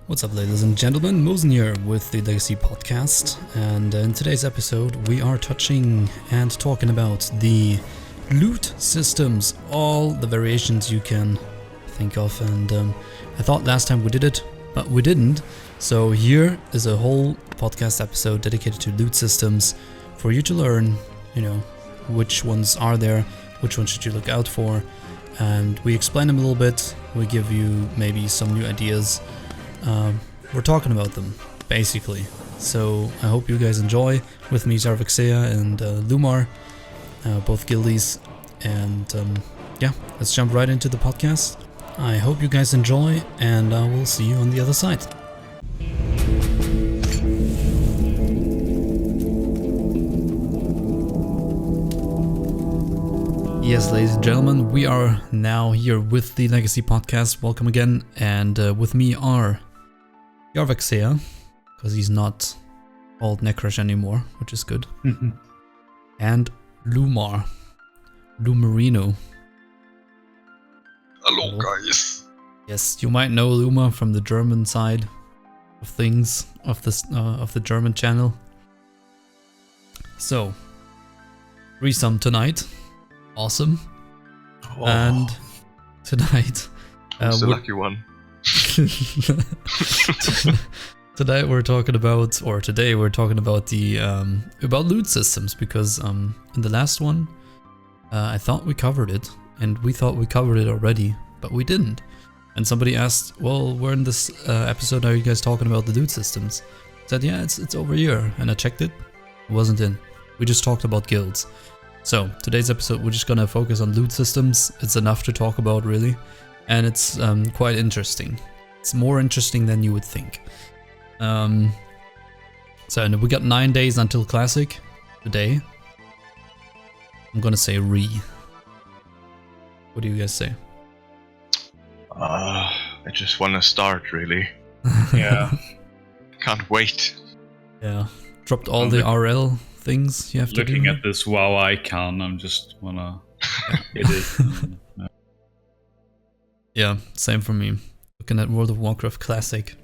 What's up, ladies and gentlemen? Mowsen here with the Legacy Podcast, and in today's episode we are touching and talking about the loot systems, all the variations you can think of, and I thought last time we did it, but we didn't, so here is a whole podcast episode dedicated to loot systems for you to learn, which ones are there, which ones should you look out for, and we explain them a little bit, we give you maybe some new ideas. We're talking about them, basically. So I hope you guys enjoy. With me, Etecc.eu and Lumar, both guildies. And yeah, let's jump right into the podcast. I hope you guys enjoy, and I will see you on the other side. Yes, ladies and gentlemen, we are now here with the Legacy Podcast. Welcome again, and with me are Etecc.eu, because he's not called Necrush anymore, which is good, and Lumarino. Hello, guys. Yes, you might know Luma from the German side of things, of the German channel. So, threesome tonight. Awesome. Oh. And tonight Who's the lucky one? Today we're talking about the about loot systems, because in the last one I thought we covered it, and we thought we covered it already, but we didn't. And somebody asked, well, where in this episode are you guys talking about the loot systems? I said, yeah, it's over here, and I checked it. It wasn't in. We just talked about guilds. So, today's episode, we're just gonna focus on loot systems. It's enough to talk about, really. And it's quite interesting. It's more interesting than you would think. So, we got 9 days until Classic today. I'm gonna say re. What do you guys say? I just wanna start, really. Yeah. Can't wait. Yeah. Dropped all the RL things you have to do. Looking at this WoW icon, I'm just wanna hit it. Yeah, same for me. Looking at World of Warcraft Classic.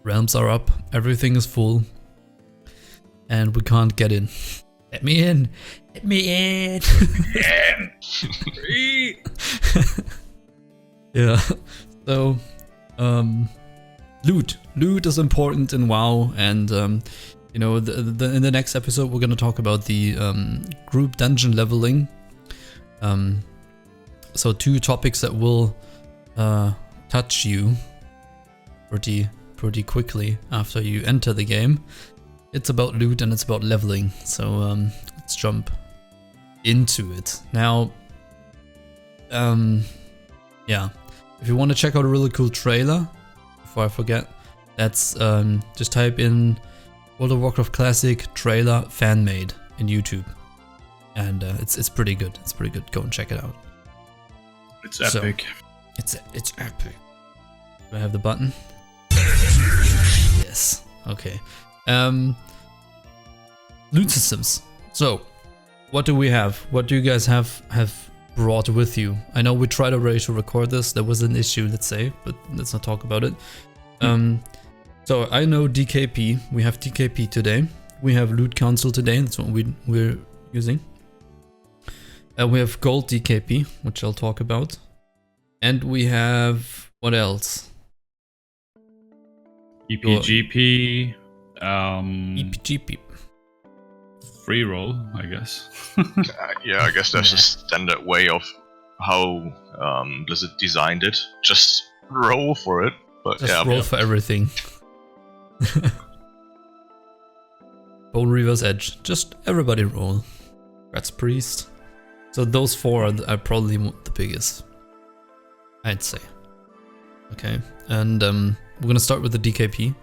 Realms are up, everything is full, and we can't get in. Let me in! Let me in! Free! Yeah, so, loot. Loot is important in WoW, and in the next episode we're gonna talk about the group dungeon leveling. So 2 topics that will touch you pretty quickly after you enter the game. It's about loot and it's about leveling. So let's jump into it now. Yeah, if you want to check out a really cool trailer, before I forget, that's just type in World of Warcraft Classic trailer fan made in YouTube, and it's pretty good. It's pretty good. Go and check it out. It's epic. So, it's epic. Do I have the button? Yes. Okay. Loot systems. So, what do we have? What do you guys have brought with you? I know we tried already to record this. There was an issue, let's say, but let's not talk about it. So I know Gdkp. We have Gdkp today. We have Loot Council today. That's what we're using. We have Gold Gdkp, which I'll talk about. And we have... what else? EPGP. EPGP. Free roll, I guess. Yeah, I guess that's a standard way of how Blizzard designed it. Just roll for it. But Just yeah, roll for everything. Bone Reaver's Edge. Just everybody roll. Rats Priest. So those 4 are probably the biggest, I'd say. Okay, and we're gonna start with the Gdkp.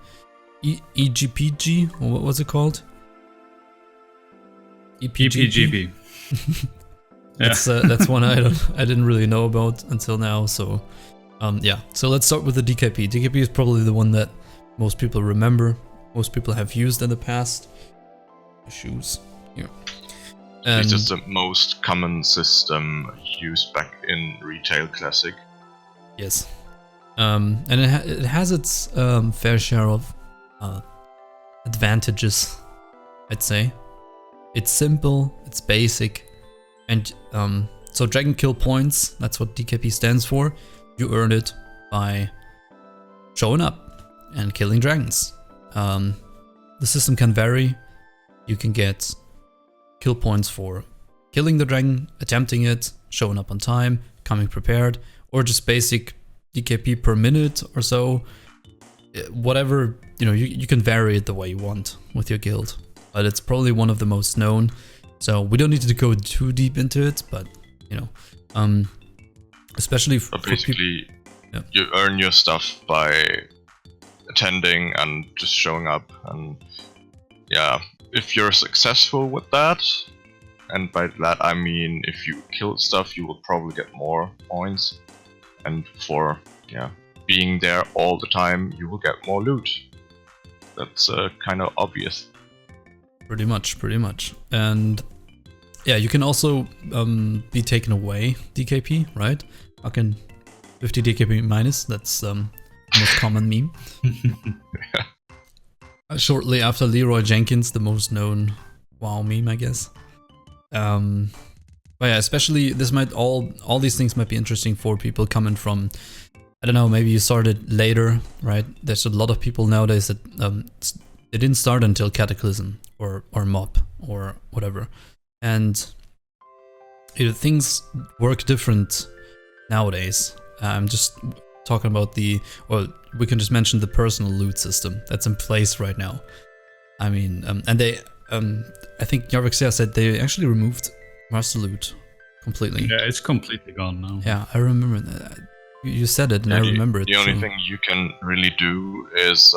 EGPG, or what was it called? EPGP. That's one I didn't really know about until now. So yeah, so let's start with the Gdkp. Gdkp is probably the one that most people remember, most people have used in the past. Shoes here. it's just the most common system used back in Retail Classic. Yes. And it has its fair share of advantages, I'd say. It's simple, it's basic, and so Dragon Kill points, that's what DKP stands for. You earn it by showing up and killing dragons. The system can vary. You can get kill points for killing the dragon, attempting it, showing up on time, coming prepared, or just basic DKP per minute or so. Whatever, you can vary it the way you want with your guild. But it's probably one of the most known. So we don't need to go too deep into it, but especially for basically, yeah. You earn your stuff by attending and just showing up, and yeah, if you're successful with that, and by that I mean if you killed stuff, you will probably get more points, and for being there all the time, you will get more loot. That's kind of obvious. Pretty much, and yeah, you can also be taken away DKP, right? Fucking 50 DKP minus. That's the most common meme. Shortly after Leroy Jenkins, the most known WoW meme, I guess. But yeah, especially this might all these things might be interesting for people coming from, I don't know, maybe you started later, right? There's a lot of people nowadays that they didn't start until Cataclysm or Mob or whatever, and things work different nowadays. I'm just talking about we can just mention the personal loot system that's in place right now. I mean, and they, I think Jarvixia said they actually removed master loot completely. Yeah, it's completely gone now. Yeah, I remember that. You said it, and I remember it. The only thing you can really do is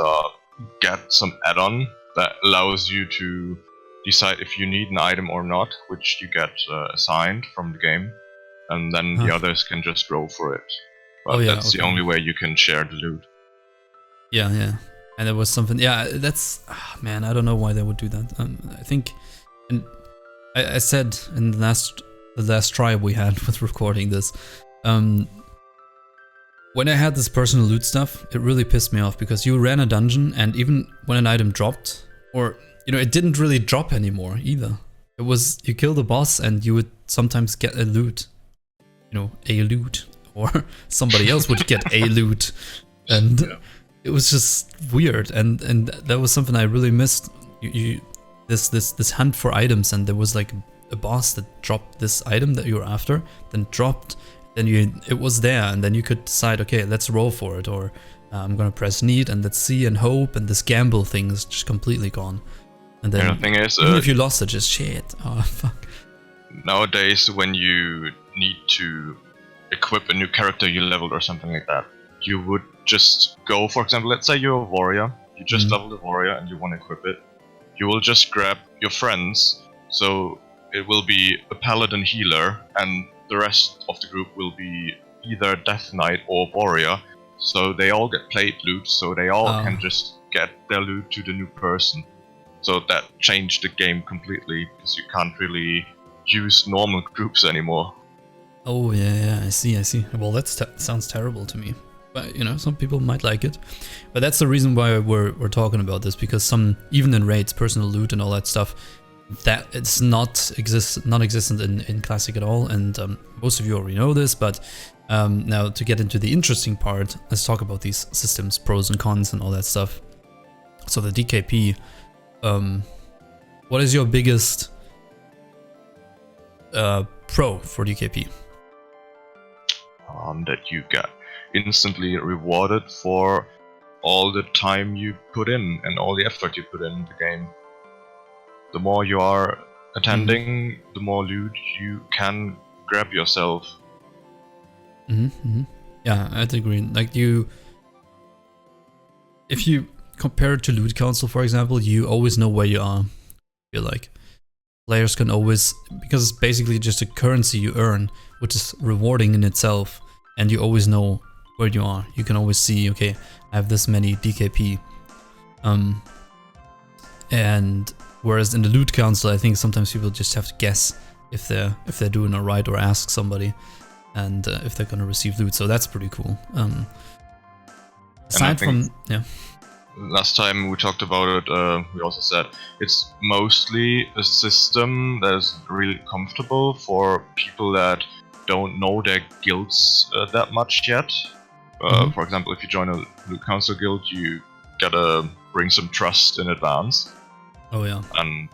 get some add-on that allows you to decide if you need an item or not, which you get assigned from the game, and then the others can just roll for it. But that's the only way you can share the loot. Yeah. And there was something, that's, man, I don't know why they would do that. I think, and I said in the last try we had with recording this, when I had this personal loot stuff, it really pissed me off because you ran a dungeon, and even when an item dropped, or it didn't really drop anymore either. It was, you kill the boss and you would sometimes get a loot, a loot, or somebody else would get a loot, and it was just weird, and that was something I really missed. This hunt for items, and there was like a boss that dropped this item that you were after, then dropped. Then it was there, and then you could decide, okay, let's roll for it, or I'm gonna press need and let's see and hope, and this gamble thing is just completely gone. And then the thing is, even if you lost it, just shit. Oh fuck. Nowadays, when you need to equip a new character you leveled or something like that, you would just go, for example, let's say you're a warrior, you just leveled a warrior and you want to equip it. You will just grab your friends, so it will be a paladin healer, and the rest of the group will be either Death Knight or Warrior, so they all get plate loot, so they all can just get their loot to the new person. So that changed the game completely, because you can't really use normal groups anymore. Oh yeah, I see. Well, that sounds terrible to me, but some people might like it. But that's the reason why we're talking about this, because even in raids, personal loot and all that stuff, that it's non-existent in Classic at all, and most of you already know this, but now to get into the interesting part, let's talk about these systems, pros and cons and all that stuff. So the DKP, what is your biggest pro for DKP? That you get instantly rewarded for all the time you put in and all the effort you put in the game. The more you are attending, the more loot you can grab yourself. Yeah, I'd agree. Like if you compare it to Loot Council, for example, you always know where you are. I feel like players can always, because it's basically just a currency you earn, which is rewarding in itself, and you always know where you are. You can always see, okay, I have this many DKP. And whereas in the Loot Council, I think sometimes people just have to guess if they're doing alright, or ask somebody, and if they're gonna receive loot. So that's pretty cool. Aside think- from, yeah. Last time we talked about it, we also said it's mostly a system that is really comfortable for people that don't know their guilds that much yet. For example, if you join a Loot Council guild, you gotta bring some trust in advance. Oh yeah. And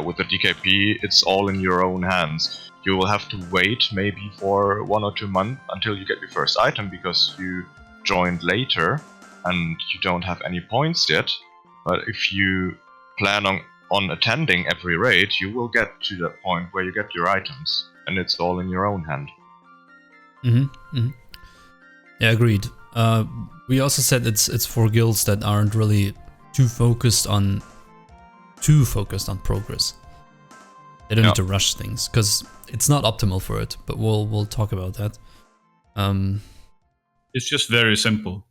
with the DKP, it's all in your own hands. You will have to wait maybe for 1 or 2 months until you get your first item because you joined later and you don't have any points yet. But if you plan on attending every raid, you will get to that point where you get your items, and it's all in your own hand. Yeah, agreed. We also said it's for guilds that aren't really too focused on progress. They don't need to rush things because it's not optimal for it. But we'll talk about that. It's just very simple.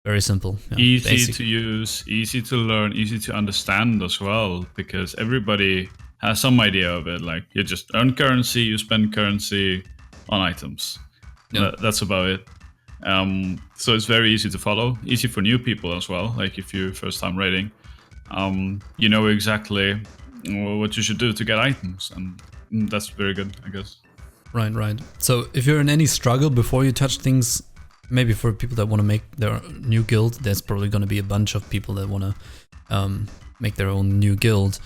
Very simple. Yeah, easy basic. to use, easy to learn, easy to understand as well, because everybody has some idea of it. Like, you just earn currency, you spend currency on items. Yeah. That's about it. So it's very easy to follow, easy for new people as well. Like, if you're first time raiding, you know exactly what you should do to get items, and that's very good, I guess. Right. So if you're in any struggle before you touch things, maybe for people that want to make their new guild, there's probably going to be a bunch of people that want to make their own new guild.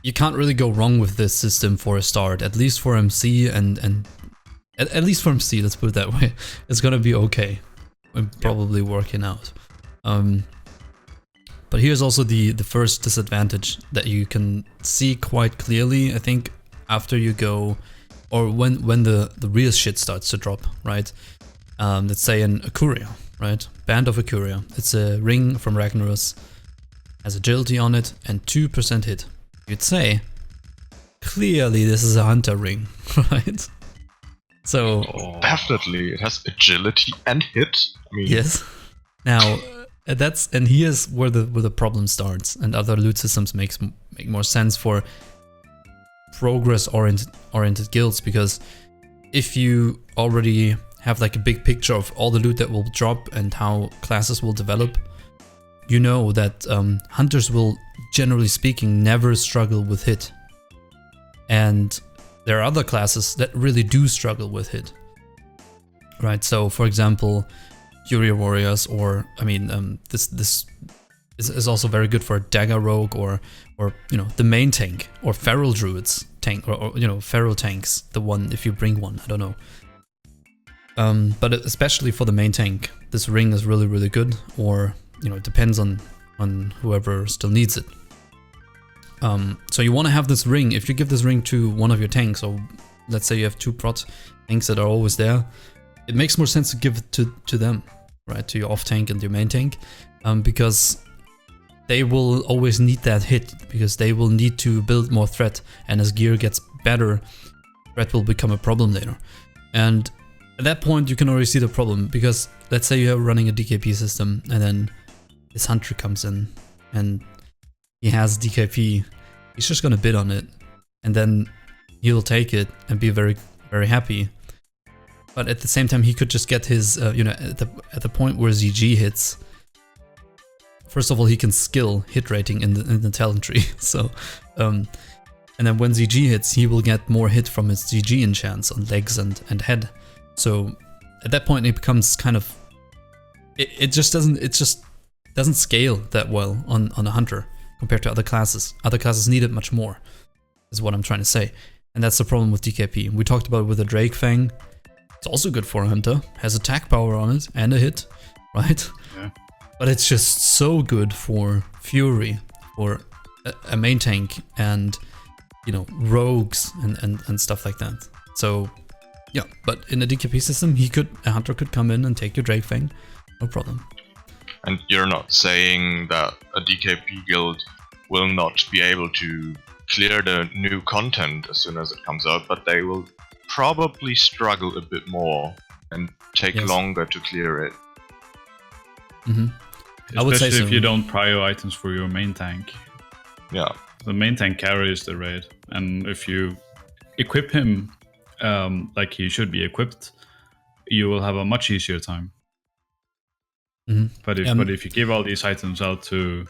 You can't really go wrong with this system for a start, at least for MC and at least for MC, let's put it that way. It's going to be okay. And probably working out. But here's also the first disadvantage that you can see quite clearly, I think, after you go, or when the real shit starts to drop, right? Let's say an Akuria, right? Band of Akuria. It's a ring from Ragnaros, has agility on it and 2% hit. You'd say, clearly this is a hunter ring, right? So definitely, it has agility and hit. I mean, yes. Now here's where the problem starts, and other loot systems make more sense for progress oriented guilds, because if you already have like a big picture of all the loot that will drop and how classes will develop, you know that hunters will, generally speaking, never struggle with hit. And there are other classes that really do struggle with hit. Right, so for example, Fury Warriors, or I mean, this is also very good for Dagger Rogue or you know, the main tank, or Feral Druids tank, or you know, Feral tanks, the one, if you bring one, I don't know. But especially for the main tank, this ring is really, really good, or, you know, it depends on whoever still needs it. So you want to have this ring. If you give this ring to one of your tanks, or let's say you have 2 prot tanks that are always there, it makes more sense to give it to them, right? To your off tank and your main tank, because they will always need that hit, because they will need to build more threat, and as gear gets better, threat will become a problem later. And at that point, you can already see the problem, because let's say you're running a DKP system, and then this hunter comes in, and he has DKP. He's just gonna bid on it, and then he'll take it and be very, very happy. But at the same time, he could just get his, you know, at the point where ZG hits. First of all, he can skill hit rating in the talent tree. So, and then when ZG hits, he will get more hit from his ZG enchants on legs and head. So at that point, it becomes kind of, it just doesn't scale that well on a hunter compared to other classes. Other classes need it much more, is what I'm trying to say. And that's the problem with DKP. We talked about it with the Drake Fang. It's also good for a hunter, has attack power on it and a hit, right? Yeah. But it's just so good for Fury, for a main tank, and, you know, rogues and stuff like that. So yeah, but in a DKP system, a hunter could come in and take your Drake Fang, no problem. And you're not saying that a DKP guild will not be able to clear the new content as soon as it comes out, but they will probably struggle a bit more and take longer to clear it. I would say Especially so. if you don't prio items for your main tank. Yeah. The main tank carries the raid, and if you equip him like he should be equipped, you will have a much easier time. But if you give all these items out to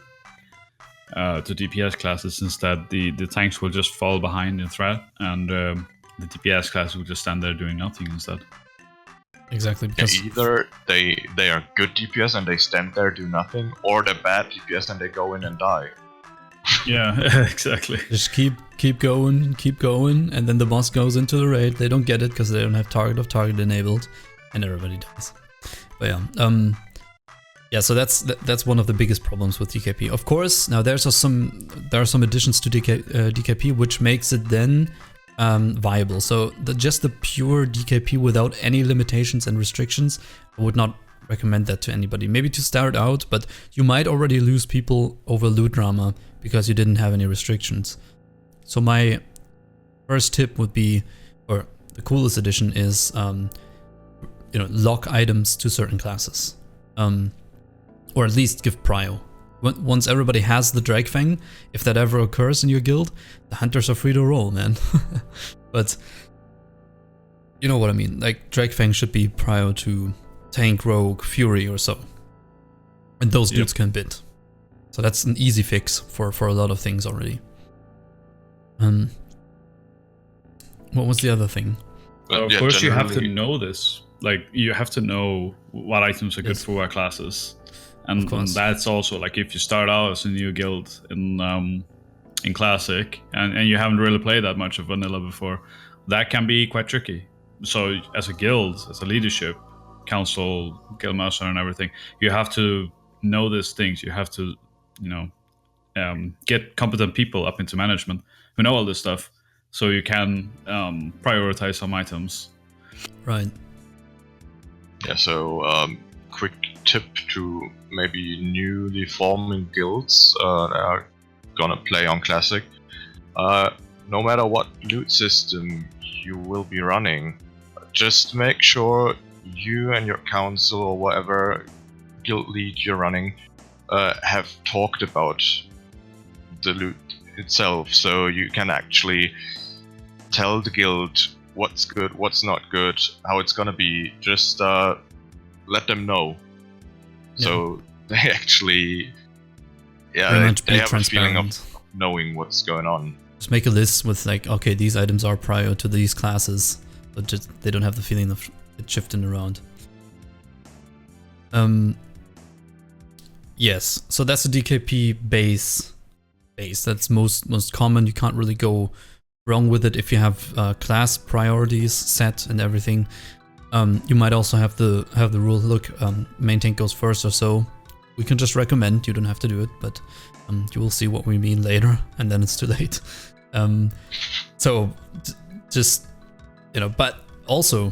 DPS classes instead, the tanks will just fall behind in threat, and the DPS class will just stand there doing nothing instead. Exactly, because either they are good DPS and they stand there do nothing, or they're bad DPS and they go in and die. Yeah, exactly. just keep going, and then the boss goes into the raid. They don't get it because they don't have target enabled, and everybody dies. But yeah, so that's one of the biggest problems with DKP. Of course, now there are some additions to DKP which makes it then viable. So just the pure DKP without any limitations and restrictions, I would not recommend that to anybody. Maybe to start out, but you might already lose people over loot drama because you didn't have any restrictions. So my first tip would be, or the coolest addition is, lock items to certain classes, or at least give prio. Once everybody has the Dragfang, if that ever occurs in your guild, the hunters are free to roll, man. But you know what I mean. Like, Dragfang should be prio to tank, rogue, fury, or so, and those dudes can bid. So that's an easy fix for a lot of things already. What was the other thing? Of course, you have to know this. Like, you have to know what items are good for what classes. And that's also, like, if you start out as a new guild in Classic and you haven't really played that much of Vanilla before, that can be quite tricky. So as a guild, as a leadership, council, guild master and everything, you have to know these things. You have to, get competent people up into management who know all this stuff, so you can prioritize some items. Right. Yeah, so quick tip to maybe newly forming guilds that are gonna play on Classic. No matter what loot system you will be running, just make sure you and your council or whatever guild lead you're running have talked about the loot itself, so you can actually tell the guild what's good, what's not good, how it's gonna be. Just let them know. Yeah. So they actually, they have a feeling of knowing what's going on. Just make a list with, like, okay, these items are prior to these classes, but just they don't have the feeling of it shifting around. Yes, so that's a DKP base. That's most common. You can't really go wrong with it if you have class priorities set and everything. You might also have the rule, look, main tank goes first or so. We can just recommend, you don't have to do it, but you will see what we mean later, and then it's too late. So just, but also,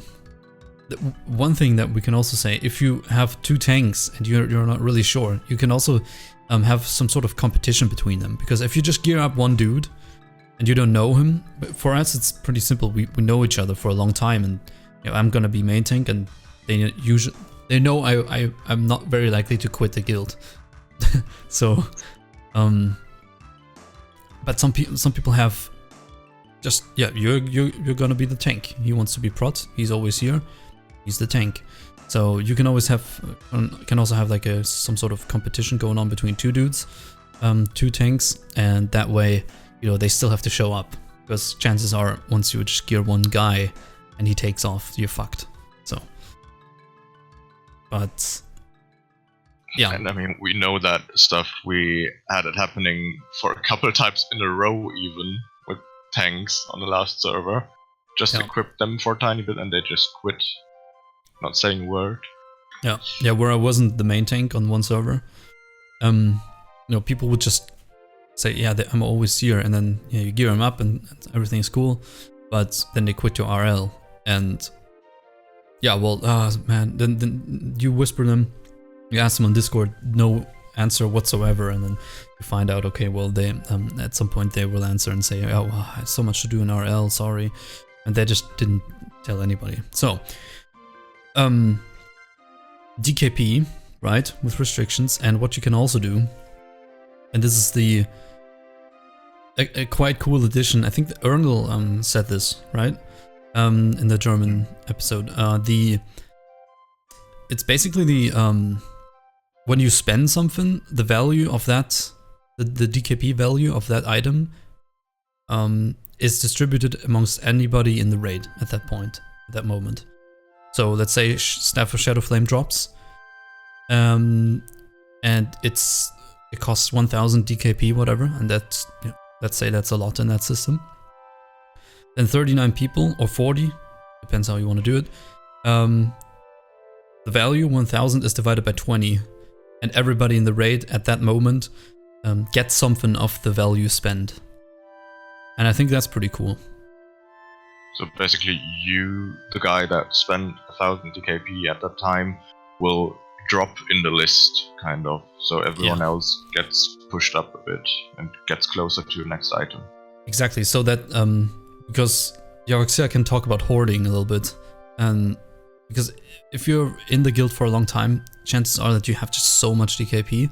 one thing that we can also say, if you have two tanks and you're not really sure, you can also have some sort of competition between them. Because if you just gear up one dude and you don't know him, for us it's pretty simple. We know each other for a long time, and I'm gonna be main tank, and they know I'm not very likely to quit the guild. So, but some people have just, you're gonna be the tank. He wants to be prot. He's always here. He's the tank. So you can always have, like some sort of competition going on between two dudes, two tanks, and that way, they still have to show up, because chances are once you just gear one guy and he takes off, you're fucked. So, but yeah. And I mean, we know that stuff. We had it happening for a couple of times in a row, even with tanks on the last server. Just equip them for a tiny bit and they just quit, not saying a word. Yeah, where I wasn't the main tank on one server, people would just say, I'm always here, and then you gear them up and everything's cool, but then they quit your RL, and then you whisper them, you ask them on Discord, no answer whatsoever, and then you find out, okay, well, they at some point they will answer and say, I had so much to do in RL, sorry, and they just didn't tell anybody. So DKP, right, with restrictions, and what you can also do, and this is a quite cool addition. I think the Ernl said this, right, in the German episode. It's basically when you spend something, the value of that, the DKP value of that item, is distributed amongst anybody in the raid at that point, at that moment. So let's say Staff of Shadowflame drops, and it costs 1000 DKP, whatever, and that's, you know, let's say that's a lot in that system. Then 39 people, or 40, depends how you want to do it. The value 1000 is divided by 20, and everybody in the raid at that moment gets something of the value spent. And I think that's pretty cool. So basically, you, the guy that spent 1000 DKP at that time, will drop in the list, kind of. So everyone else gets pushed up a bit and gets closer to the next item. Exactly. So that because Yaroxia can talk about hoarding a little bit, and because if you're in the guild for a long time, chances are that you have just so much DKP.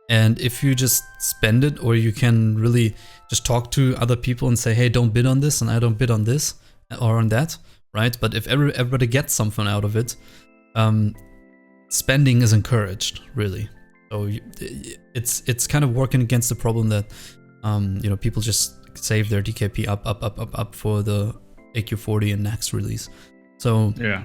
And if you just spend it, or you can really just talk to other people and say, hey, don't bid on this, and I don't bid on this or on that, right? But if everybody gets something out of it, spending is encouraged, really. So it's kind of working against the problem that you know, people just save their DKP up for the AQ40 and next release. So Yeah.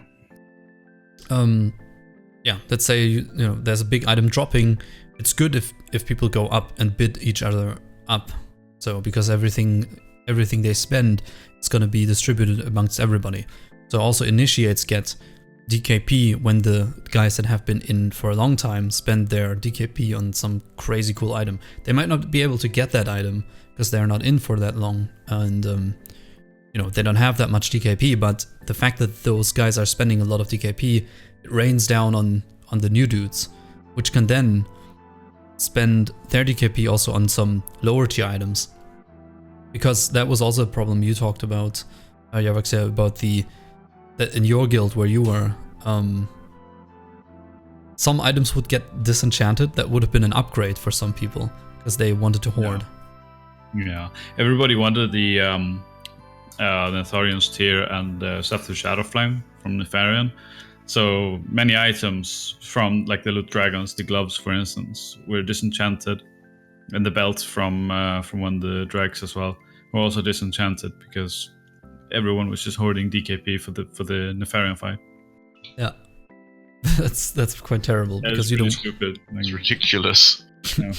yeah, let's say you know there's a big item dropping. It's good if people go up and bid each other up. So because everything they spend is going to be distributed amongst everybody. So also initiates get DKP when the guys that have been in for a long time spend their DKP on some crazy cool item. They might not be able to get that item because they're not in for that long, and you know, they don't have that much DKP. But the fact that those guys are spending a lot of DKP, it rains down on the new dudes, which can then spend their DKP also on some lower tier items. Because that was also a problem you talked about, Yavaxia, about that in your guild where you were, some items would get disenchanted. That would have been an upgrade for some people because they wanted to hoard. Yeah, everybody wanted the Netharian's Tear and Staff of Shadowflame from Nefarian. So many items from like the Loot Dragons, the gloves for instance, were disenchanted, and the belt from one of the drags as well were also disenchanted because everyone was just hoarding DKP for the Nefarian fight. Yeah, that's quite terrible because you don't. Stupid. It's ridiculous. Yeah.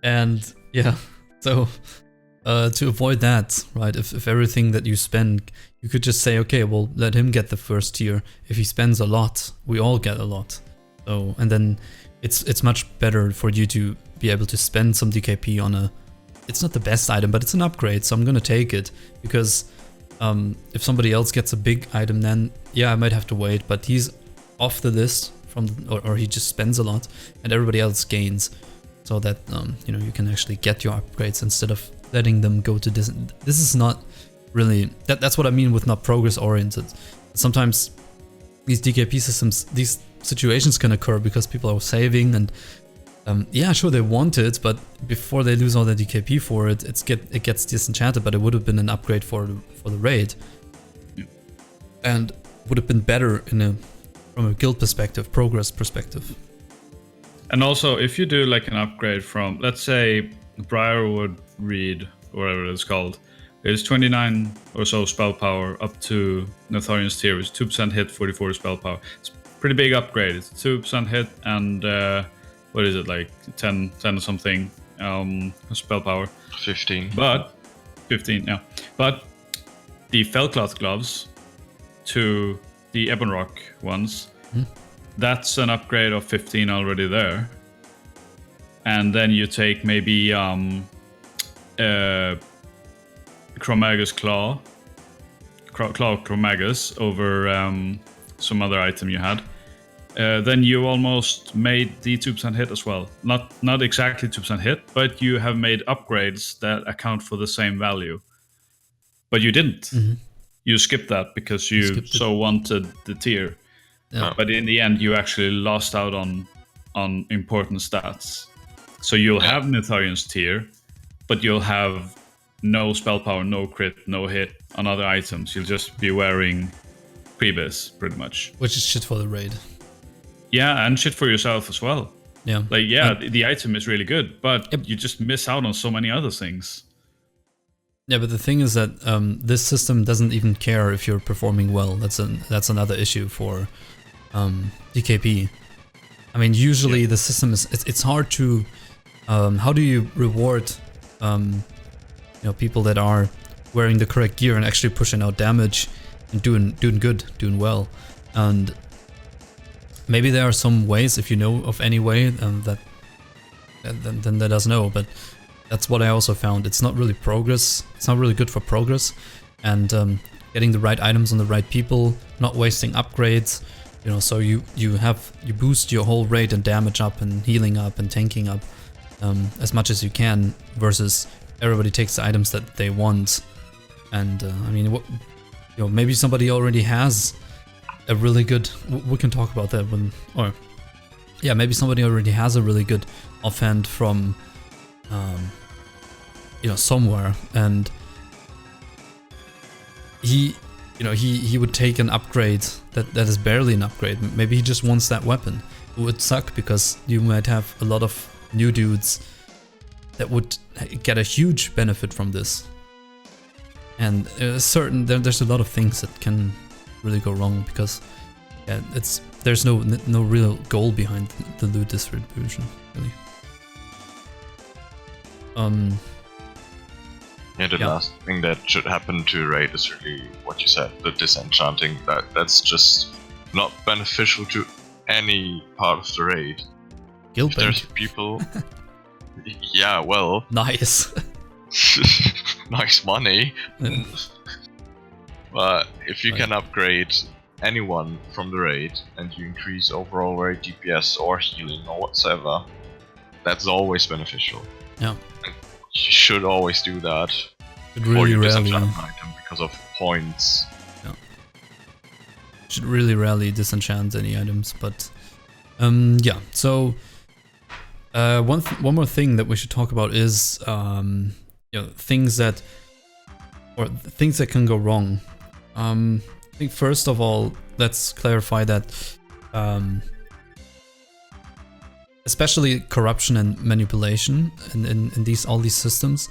And yeah, so to avoid that, right? If everything that you spend, you could just say, okay, well, let him get the first tier. If he spends a lot, we all get a lot. So, and then it's much better for you to be able to spend some DKP on a. It's not the best item, but it's an upgrade, so I'm gonna take it because if somebody else gets a big item, then yeah, I might have to wait. But he's off the list from, or he just spends a lot, and everybody else gains. So that you know, you can actually get your upgrades instead of letting them go to this. This is not really that's what I mean with not progress oriented. Sometimes these DKP systems, these situations can occur because people are saving and yeah, sure, they want it, but before they lose all their DKP for it, it gets disenchanted. But it would have been an upgrade for the raid, and would have been better from a guild perspective, progress perspective. And also, if you do like an upgrade from, let's say, Briarwood Reed, or whatever it's called, it's 29 or so spell power up to Netharian's Tear, it's 2% hit, 44 spell power. It's a pretty big upgrade. It's 2% hit and what is it, like 10 or something spell power. 15. But 15, yeah. But the Fellcloth gloves to the Ebonrock ones, that's an upgrade of 15 already there. And then you take maybe Chromagus Claw Chromagus over some other item you had. Then you almost made the 2% hit as well. Not exactly 2% hit, but you have made upgrades that account for the same value. But you didn't. Mm-hmm. You skipped that because you so wanted the tier. Yeah. But in the end, you actually lost out on important stats. So you'll have Netharian's Tear, but you'll have no spell power, no crit, no hit on other items. You'll just be wearing Prebis, pretty much. Which is shit for the raid. Yeah, and shit for yourself as well. Yeah. Like, the item is really good, but you just miss out on so many other things. Yeah, but the thing is that this system doesn't even care if you're performing well. That's another issue for DKP. I mean, usually the system is it's hard to how do you reward people that are wearing the correct gear and actually pushing out damage and doing good, doing well. And maybe there are some ways, if you know of any way, then let us know. But that's what I also found. It's not really progress. It's not really good for progress. And getting the right items on the right people, not wasting upgrades. So you boost your whole rate and damage up and healing up and tanking up as much as you can, versus everybody takes the items that they want. And I mean, maybe somebody already has a really good. We can talk about that maybe somebody already has a really good offhand from somewhere, and he would take an upgrade that is barely an upgrade. Maybe he just wants that weapon. It would suck because you might have a lot of new dudes that would get a huge benefit from this. And there's a lot of things that can really go wrong because there's no real goal behind the loot distribution, really. The last thing that should happen to a raid is really what you said, the disenchanting. That's just not beneficial to any part of the raid. Guild if there's people... yeah, well... Nice. Nice money. Yeah. But if you can upgrade anyone from the raid and you increase overall raid DPS or healing or whatsoever, that's always beneficial. Yeah. And you should always do that. But really rarely. Item because of points. Yeah. Should really rarely disenchant any items, but yeah. So one more thing that we should talk about is things that can go wrong. I think first of all, let's clarify that especially corruption and manipulation in all these systems.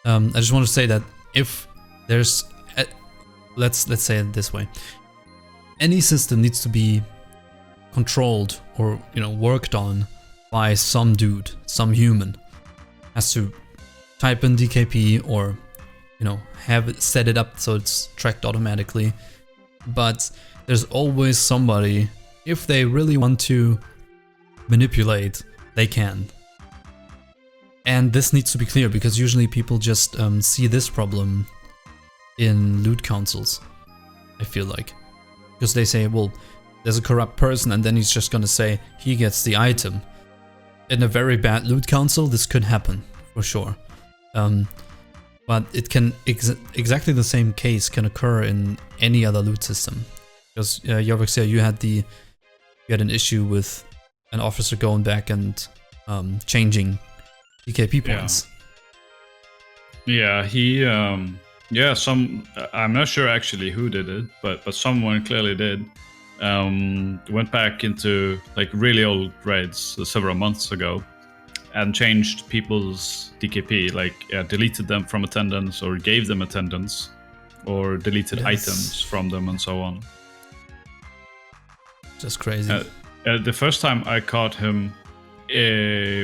I just want to say that if there's let's say it this way, any system needs to be controlled or worked on by some dude, some human. Has to type in DKP or have it set it up so it's tracked automatically. But there's always somebody, if they really want to manipulate, they can. And this needs to be clear because usually people just see this problem in loot councils, I feel like. Because they say, well, there's a corrupt person and then he's just gonna say he gets the item. In a very bad loot council, this could happen, for sure. But it can exactly the same case can occur in any other loot system. Because Jorvik, you had an issue with an officer going back and changing DKP points. Yeah, he I'm not sure actually who did it, but someone clearly did. Went back into like really old raids several months ago and changed people's DKP, like deleted them from attendance or gave them attendance or deleted items from them and so on. Just crazy. The first time I caught him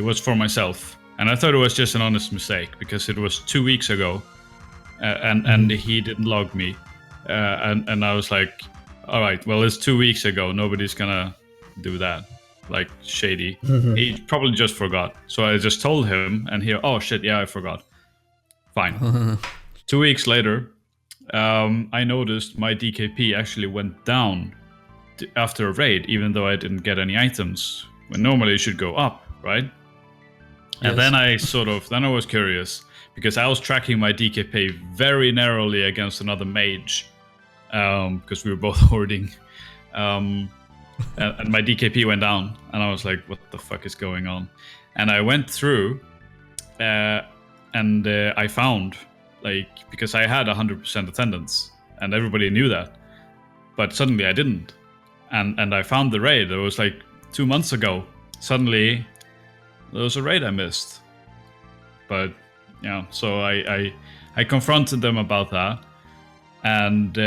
was for myself, and I thought it was just an honest mistake because it was 2 weeks ago, and he didn't log me, and I was like, all right, well, it's 2 weeks ago, nobody's gonna do that, like shady. He probably just forgot, so I just told him, and he, oh shit, yeah, I forgot. Fine. 2 weeks later, I noticed my DKP actually went down after a raid, even though I didn't get any items, when normally it should go up, right? Yes. And then I was curious, because I was tracking my DKP very narrowly against another mage, because we were both hoarding, and my DKP went down, and I was like, what the fuck is going on? And I went through, and I found, like, because I had 100% attendance, and everybody knew that, but suddenly I didn't. And I found the raid. It was like 2 months ago. Suddenly, there was a raid I missed. But yeah, so I confronted them about that, and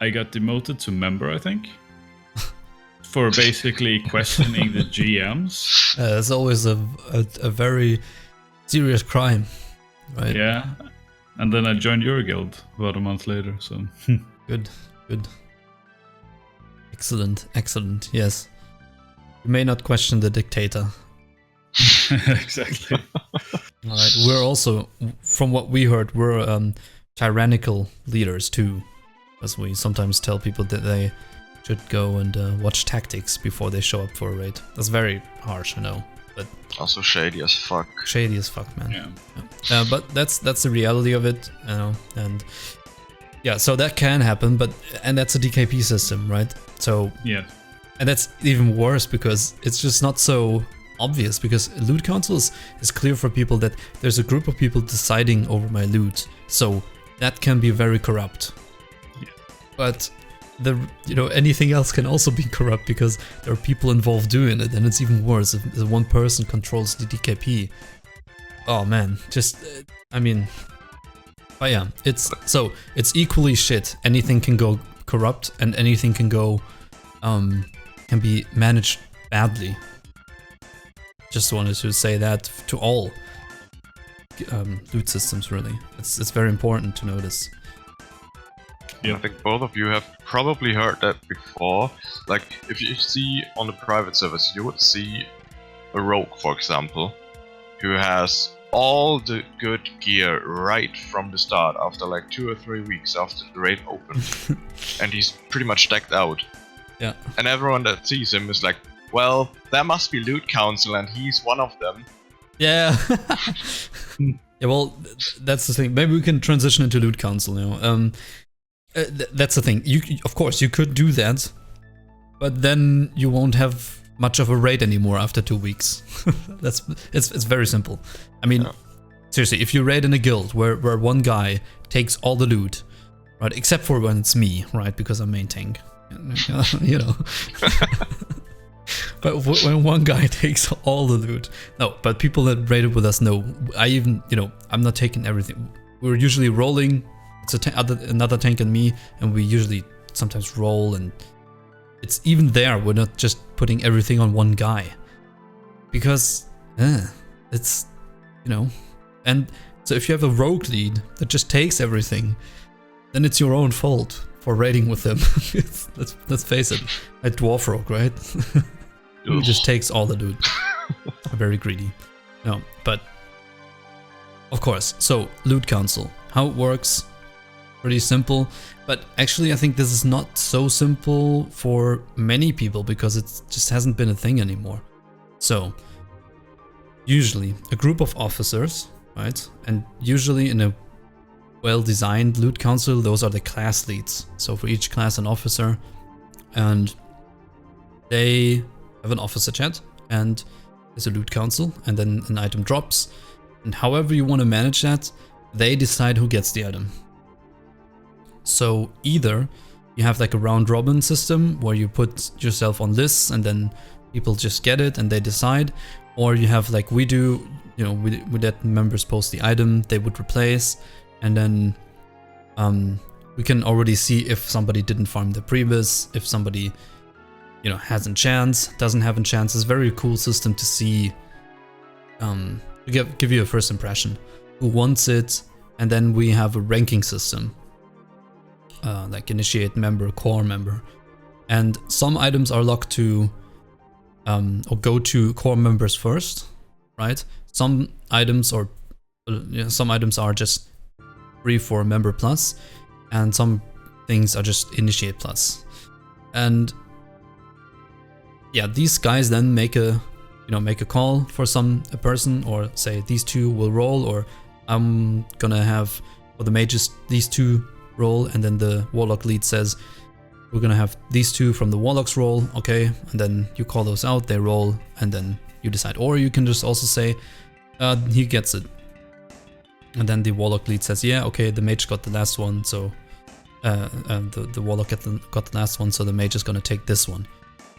I got demoted to member, I think, for basically questioning the GMs. It's always a very serious crime, right? Yeah, and then I joined your guild about a month later. So Good. Excellent. Yes, you may not question the dictator. exactly. All right. We're also, from what we heard, we're tyrannical leaders too, as we sometimes tell people that they should go and watch tactics before they show up for a raid. That's very harsh, I know, but Also shady as fuck. shady as fuck, man. Yeah. But that's the reality of it, you know, and yeah, so that can happen, and that's a DKP system, right? So Yeah. and that's even worse because it's just not so obvious, because loot council is clear for people that there's a group of people deciding over my loot, so that can be very corrupt. Yeah. But anything else can also be corrupt because there are people involved doing it, and it's even worse if one person controls the DKP. Oh man, but yeah, it's equally shit. Anything can go corrupt, and anything can go can be managed badly. Just wanted to say that to all loot systems, really. It's very important to notice. I think both of you have probably heard that before. Like, if you see on the private servers, you would see a rogue, for example, who has all the good gear right from the start, after like 2 or 3 weeks after the raid opened. And he's pretty much decked out. Yeah. And everyone that sees him is like, well, there must be loot council and he's one of them. Yeah. Yeah, well, that's the thing. Maybe we can transition into loot council now. That's the thing. Of course, you could do that, but then you won't have much of a raid anymore after 2 weeks. It's very simple. I mean, seriously, if you raid in a guild where one guy takes all the loot, right, except for when it's me, right, because I'm main tank, you know. But when one guy takes all the loot, no. But people that raided with us know. I'm not taking everything. We're usually rolling. It's another tank and me, and we usually sometimes roll, and it's even there. We're not just putting everything on one guy, because it's And so if you have a rogue lead that just takes everything, then it's your own fault for raiding with them. Let's face it, a dwarf rogue, right? He just takes all the loot. Very greedy. No, but of course. So loot council, how it works. Pretty simple, but actually I think this is not so simple for many people because it just hasn't been a thing anymore. So usually a group of officers, right, and usually in a well-designed loot council, those are the class leads. So for each class an officer, and they have an officer chat, and there's a loot council, and then an item drops, and however you want to manage that, they decide who gets the item. So either you have like a round robin system where you put yourself on lists and then people just get it and they decide, or you have like we do, we let members post the item they would replace, and then we can already see if somebody didn't farm the previous, if somebody has a chance, doesn't have a chance. It's a very cool system to see, to give you a first impression who wants it, and then we have a ranking system. Like initiate member, core member, and some items are locked to or go to core members first, right? Some items are just free for member plus, and some things are just initiate plus. And yeah, these guys then make a call for a person, or say these two will roll, or I'm gonna have for the mages these two roll, and then the warlock lead says we're gonna have these two from the warlock's roll, okay, and then you call those out, they roll, and then you decide. Or you can just also say he gets it, and then the warlock lead says yeah, okay, the mage got the last one, so the warlock got the last one, so the mage is gonna take this one.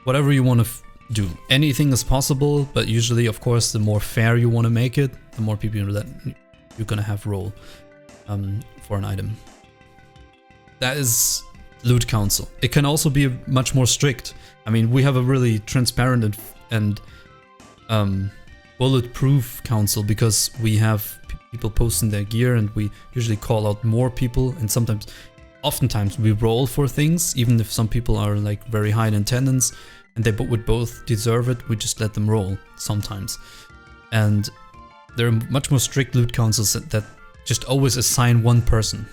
Whatever you want to do. Anything is possible, but usually, of course, the more fair you want to make it, the more people that you're gonna have roll for an item. That is loot council. It can also be much more strict. I mean, we have a really transparent and bulletproof council because we have people posting their gear, and we usually call out more people, and oftentimes we roll for things, even if some people are like very high in attendance and they would both deserve it, we just let them roll sometimes. And there are much more strict loot councils that just always assign one person.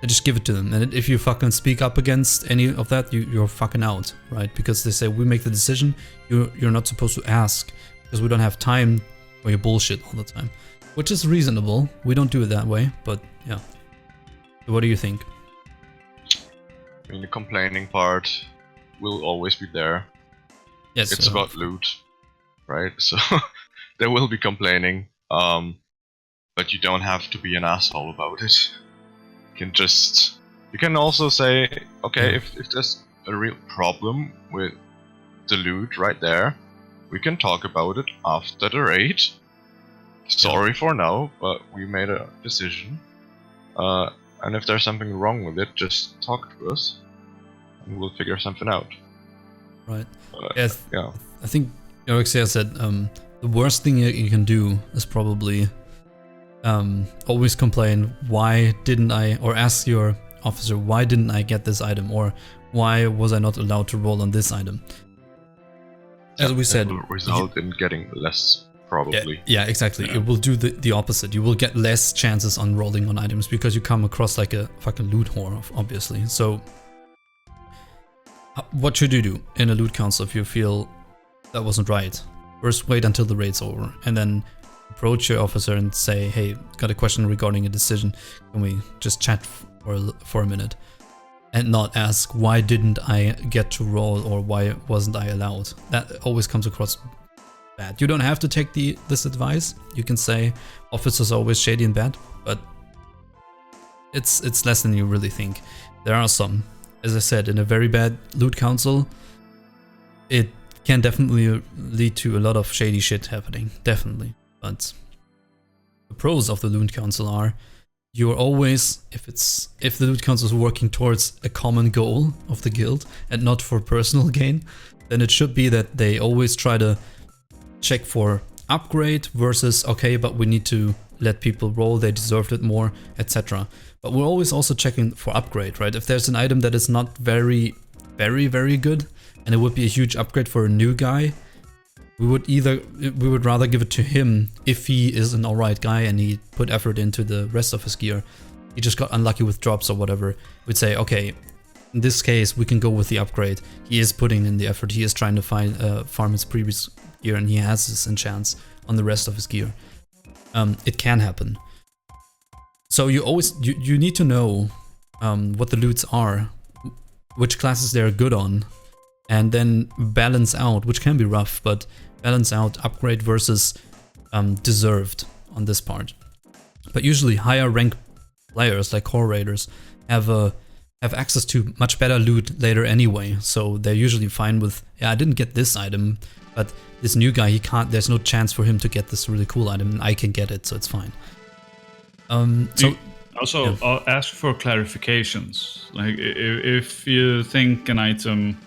They just give it to them, and if you fucking speak up against any of that, you're fucking out, right? Because they say, we make the decision, you're not supposed to ask, because we don't have time for your bullshit all the time. Which is reasonable, we don't do it that way, but yeah. So what do you think? I mean, the complaining part will always be there. Yes, it's about loot, right? So there will be complaining, but you don't have to be an asshole about it. You can also say, okay, if there's a real problem with the loot right there, we can talk about it after the raid. Sorry for now, but we made a decision. And if there's something wrong with it, just talk to us, and we'll figure something out. Right. Yeah. I think Erexia said the worst thing you can do is probably always complain, why didn't I, or ask your officer, why didn't I get this item, or why was I not allowed to roll on this item? As we said, it will result in getting less, probably. Yeah, exactly. It will do the opposite. You will get less chances on rolling on items because you come across like a fucking loot whore, obviously. So what should you do in a loot council if you feel that wasn't right? First, wait until the raid's over, and then approach your officer and say, hey, got a question regarding a decision. Can we just chat for a minute? And not ask, why didn't I get to roll, or why wasn't I allowed? That always comes across bad. You don't have to take this advice. You can say officers are always shady and bad, but it's less than you really think. There are some. As I said, in a very bad loot council, it can definitely lead to a lot of shady shit happening. Definitely. But the pros of the loot council are, you're always, if the loot council is working towards a common goal of the guild and not for personal gain, then it should be that they always try to check for upgrade versus, okay, but we need to let people roll, they deserved it more, etc. But we're always also checking for upgrade, right? If there's an item that is not very, very, very good, and it would be a huge upgrade for a new guy, we would rather give it to him if he is an alright guy and he put effort into the rest of his gear. He just got unlucky with drops or whatever. We'd say, okay, in this case we can go with the upgrade. He is putting in the effort. He is trying to farm his previous gear, and he has his enchants on the rest of his gear. It can happen. So you need to know what the loots are, which classes they're good on, and then balance out, which can be rough, but balance out upgrade versus deserved on this part. But usually higher rank players like core raiders have access to much better loot later anyway, so they're usually fine with, yeah, I didn't get this item, but this new guy, there's no chance for him to get this really cool item, and I can get it, so it's fine. I'll ask for clarifications. Like, if you think an item,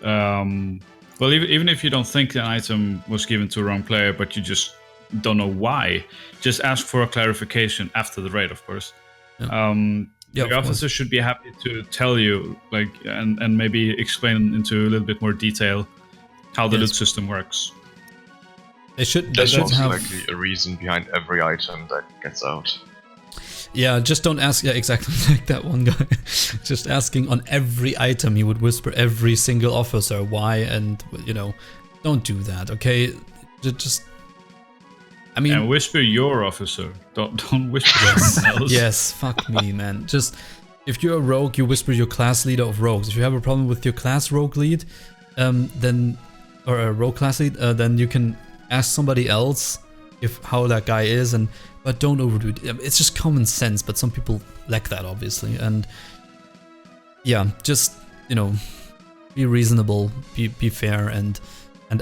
well, even if you don't think an item was given to a wrong player, but you just don't know why, just ask for a clarification after the raid, of course. The officer should be happy to tell you, like, and maybe explain into a little bit more detail how the loot system works. There's most likely a reason behind every item that gets out. Yeah, just don't ask, yeah, exactly like that one guy. Just asking on every item, he would whisper every single officer why, and, you know, don't do that, okay? Just, I mean... And whisper your officer, don't whisper someone else. Yes, fuck me, man. Just, if you're a rogue, you whisper your class leader of rogues. If you have a problem with your class rogue lead, or a rogue class lead, then you can ask somebody else how that guy is, but don't overdo it. It's just common sense, but some people lack that, obviously. And yeah, just, you know, be reasonable, be fair, and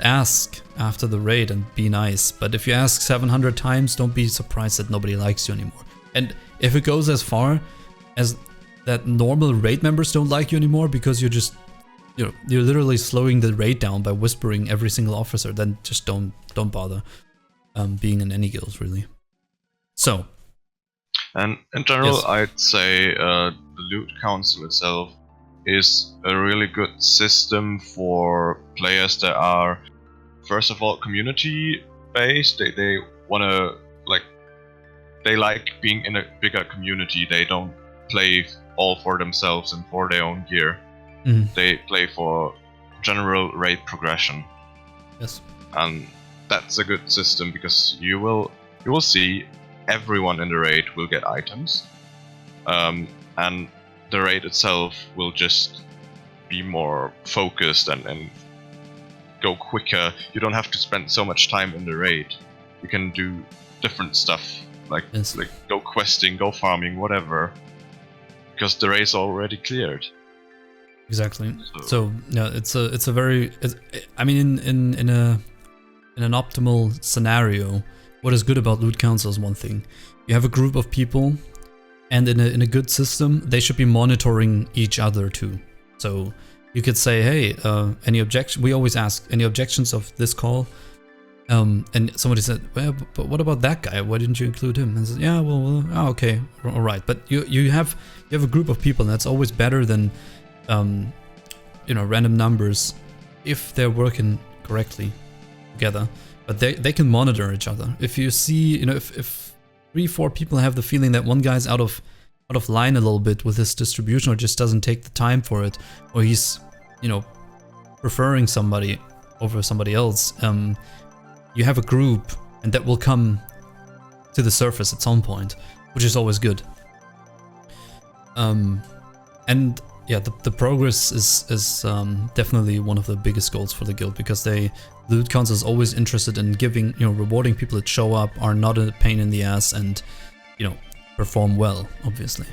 ask after the raid and be nice. But if you ask 700 times, don't be surprised that nobody likes you anymore. And if it goes as far as that normal raid members don't like you anymore because you're just, you're literally slowing the raid down by whispering every single officer, then just don't bother being in any guilds, really. So. And in general, Yes. I'd say the loot council itself is a really good system for players that are, first of all, community based. They wanna they like being in a bigger community. They don't play all for themselves and for their own gear. They play for general raid progression. Yes. And that's a good system because you will see everyone in the raid will get items, and the raid itself will just be more focused and go quicker. You don't have to spend so much time in the raid. You can do different stuff like go questing, go farming, whatever, because the raid's already cleared. Exactly. So yeah, it's a very. I mean, in an optimal scenario, what is good about loot council is one thing. You have a group of people, and in a good system, they should be monitoring each other too. So you could say, hey, any objection? We always ask, any objections of this call? And somebody said, well, but what about that guy? Why didn't you include him? And I said, yeah, well, okay, all right. But you have a group of people, and that's always better than random numbers if they're working correctly together. But they can monitor each other. If you see, if 3-4 people have the feeling that one guy's out of line a little bit with his distribution, or just doesn't take the time for it, or he's preferring somebody over somebody else, you have a group, and that will come to the surface at some point, which is always good. And yeah, the progress is definitely one of the biggest goals for the guild, because the loot council is always interested in giving, rewarding people that show up, are not a pain in the ass, and perform well, obviously.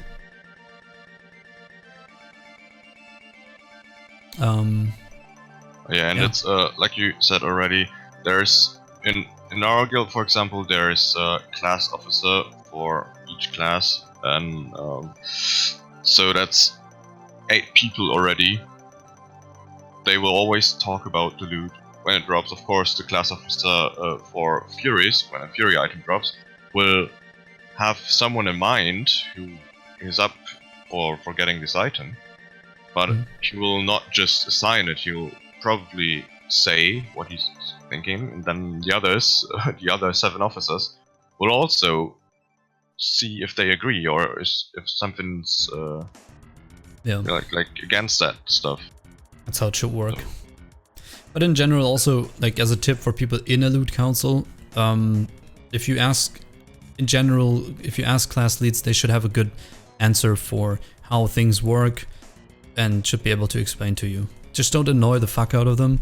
It's like you said already. There's in our guild, for example, there is a class officer for each class, and so that's 8 people already. They will always talk about the loot when it drops. Of course, the class officer for Furies, when a Fury item drops, will have someone in mind who is up for getting this item, but he will not just assign it. He will probably say what he's thinking, and then the others, the other 7 officers, will also see if they agree, or if something's like against that stuff. That's how it should work. But in general, also, like, as a tip for people in a loot council, if you ask class leads, they should have a good answer for how things work and should be able to explain to you. Just don't annoy the fuck out of them.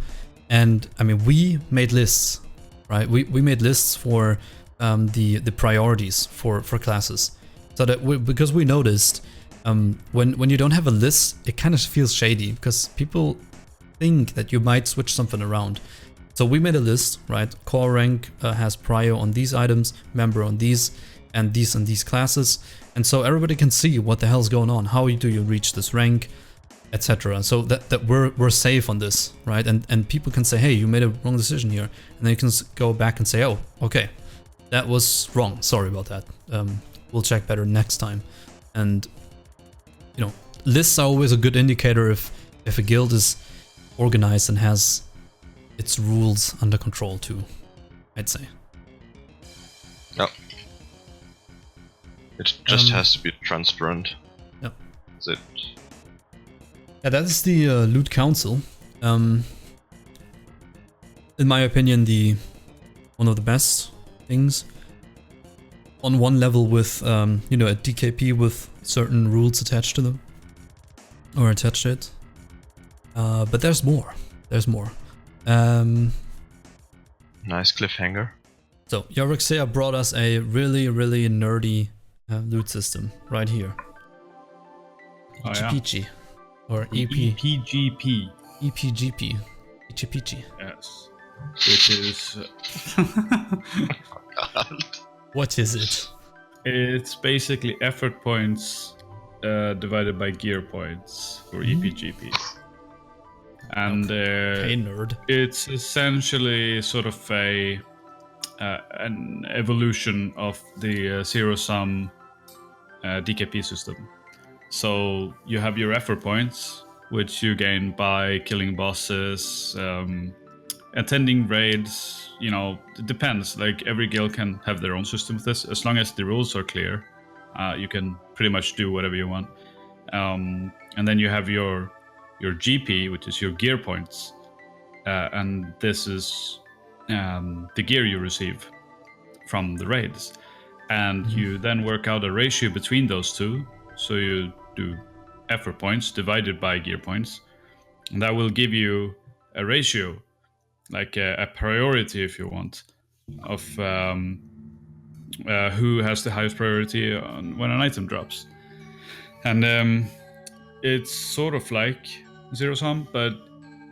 And I mean, we made lists, right? We made lists for the priorities for classes, so that because we noticed when you don't have a list, it kind of feels shady, because people think that you might switch something around. So we made a list, right? Core rank has prio on these items, member on these, and these classes, and so everybody can see what the hell's going on. How do you reach this rank, etc. So that we're safe on this, right? And people can say, hey, you made a wrong decision here, and then you can go back and say, oh, okay, that was wrong. Sorry about that. We'll check better next time. And lists are always a good indicator if a guild is organized and has its rules under control too, I'd say. Yep. It just has to be transparent. Yep. That's it. Yeah, that is the loot council. In my opinion, one of the best things. On one level with a DKP with certain rules attached to them, or attached to it. But there's more. There's more. Nice cliffhanger. So Yorixia brought us a really, really nerdy loot system right here. Oh, yeah. EPG or EP. EPGP. EPGP. Ichipichi. Yes. Which is... What is it? It's basically effort points divided by gear points for EPGP. And Hey, nerd. it's essentially sort of an evolution of the zero-sum DKP system. So you have your effort points, which you gain by killing bosses, attending raids. You know, it depends. Like every guild can have their own system with this. As long as the rules are clear, you can pretty much do whatever you want. And then you have your GP, which is your gear points, and this is the gear you receive from the raids. And you then work out a ratio between those two. So you do effort points divided by gear points, and that will give you a ratio, like a priority, if you want, of who has the highest priority when an item drops. And it's sort of like zero sum, but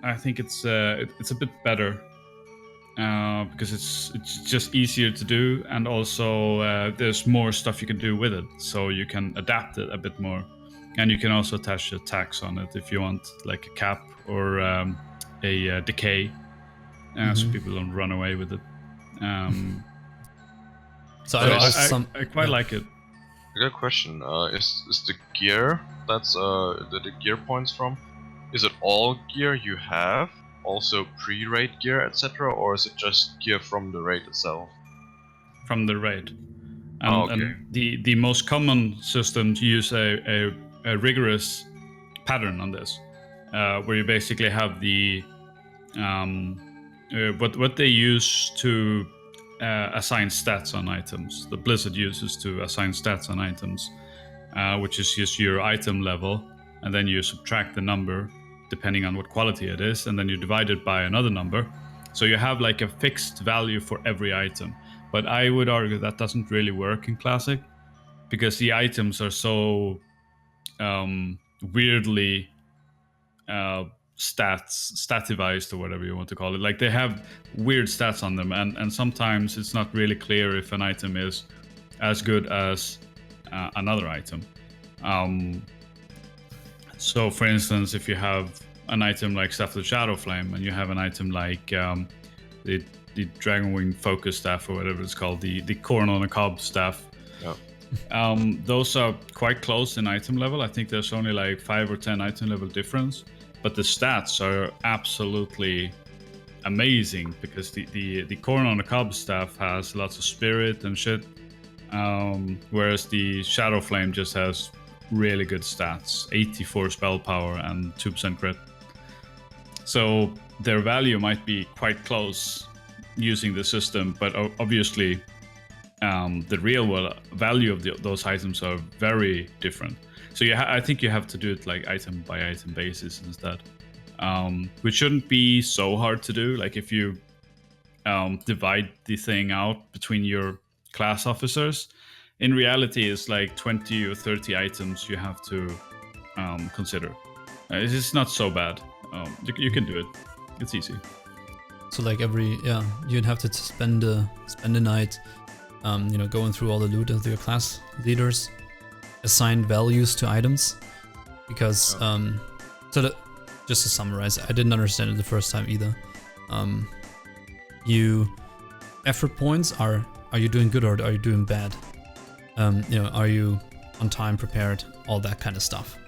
I think it's a bit better because it's just easier to do, and also there's more stuff you can do with it, so you can adapt it a bit more, and you can also attach a tax on it if you want, like a cap or a decay, so people don't run away with it. So I quite like it. I got a question. Is the gear that's the gear points from? Is it all gear you have, also pre-raid gear, etc., or is it just gear from the raid itself? From the raid. And the most common systems use a rigorous pattern on this, where you basically have the what they use to assign stats on items. The Blizzard uses to assign stats on items, which is just your item level, and then you subtract the number depending on what quality it is, and then you divide it by another number. So you have like a fixed value for every item. But I would argue that doesn't really work in Classic, because the items are so weirdly stativized, or whatever you want to call it. Like they have weird stats on them, and sometimes it's not really clear if an item is as good as another item. So for instance, if you have an item like Staff of the Shadowflame, and you have an item like the Dragonwing Focus Staff, or whatever it's called, the Corn on a Cob Staff. Yep. Those are quite close in item level. I think there's only like 5 or 10 item level difference, but the stats are absolutely amazing, because the Corn on a Cob Staff has lots of spirit and shit, whereas the Shadowflame just has really good stats, 84 spell power and 2% crit. So their value might be quite close using the system, but obviously the real world value of those items are very different. So I think you have to do it like item by item basis instead, which shouldn't be so hard to do. Like if you divide the thing out between your class officers, in reality it's like 20 or 30 items you have to consider. It's not so bad. You can do it. It's easy. So like you'd have to spend a night, going through all the loot of your class leaders, assign values to items, because just to summarize, I didn't understand it the first time either. Effort points are you doing good or are you doing bad? Are you on time, prepared, all that kind of stuff.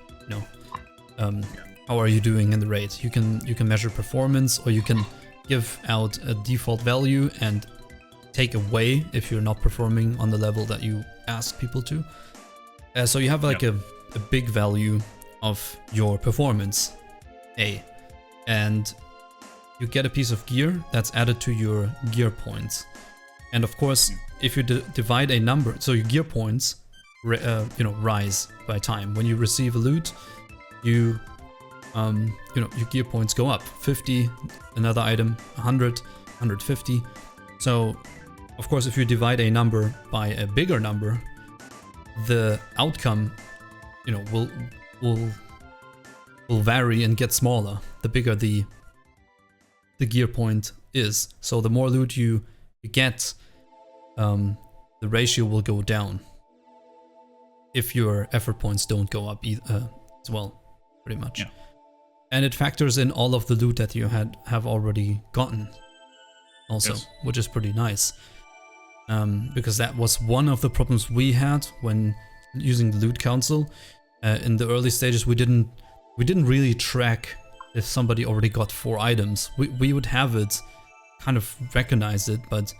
How are you doing in the raid? You can measure performance, or you can give out a default value and take away if you're not performing on the level that you ask people to. So you have like a big value of your performance, and you get a piece of gear that's added to your gear points. And of course, if you divide a number, so your gear points, rise by time. When you receive a loot, your gear points go up. 50, another item, 100, 150. So, of course, if you divide a number by a bigger number, the outcome, will will vary and get smaller the bigger the gear point is. So the more loot you get, the ratio will go down if your effort points don't go up as well, pretty much. Yeah. And it factors in all of the loot that you have already gotten also, Yes. which is pretty nice. Because that was one of the problems we had when using the loot council. In the early stages, we didn't really track if somebody already got 4 items. We would have it, kind of recognize it, but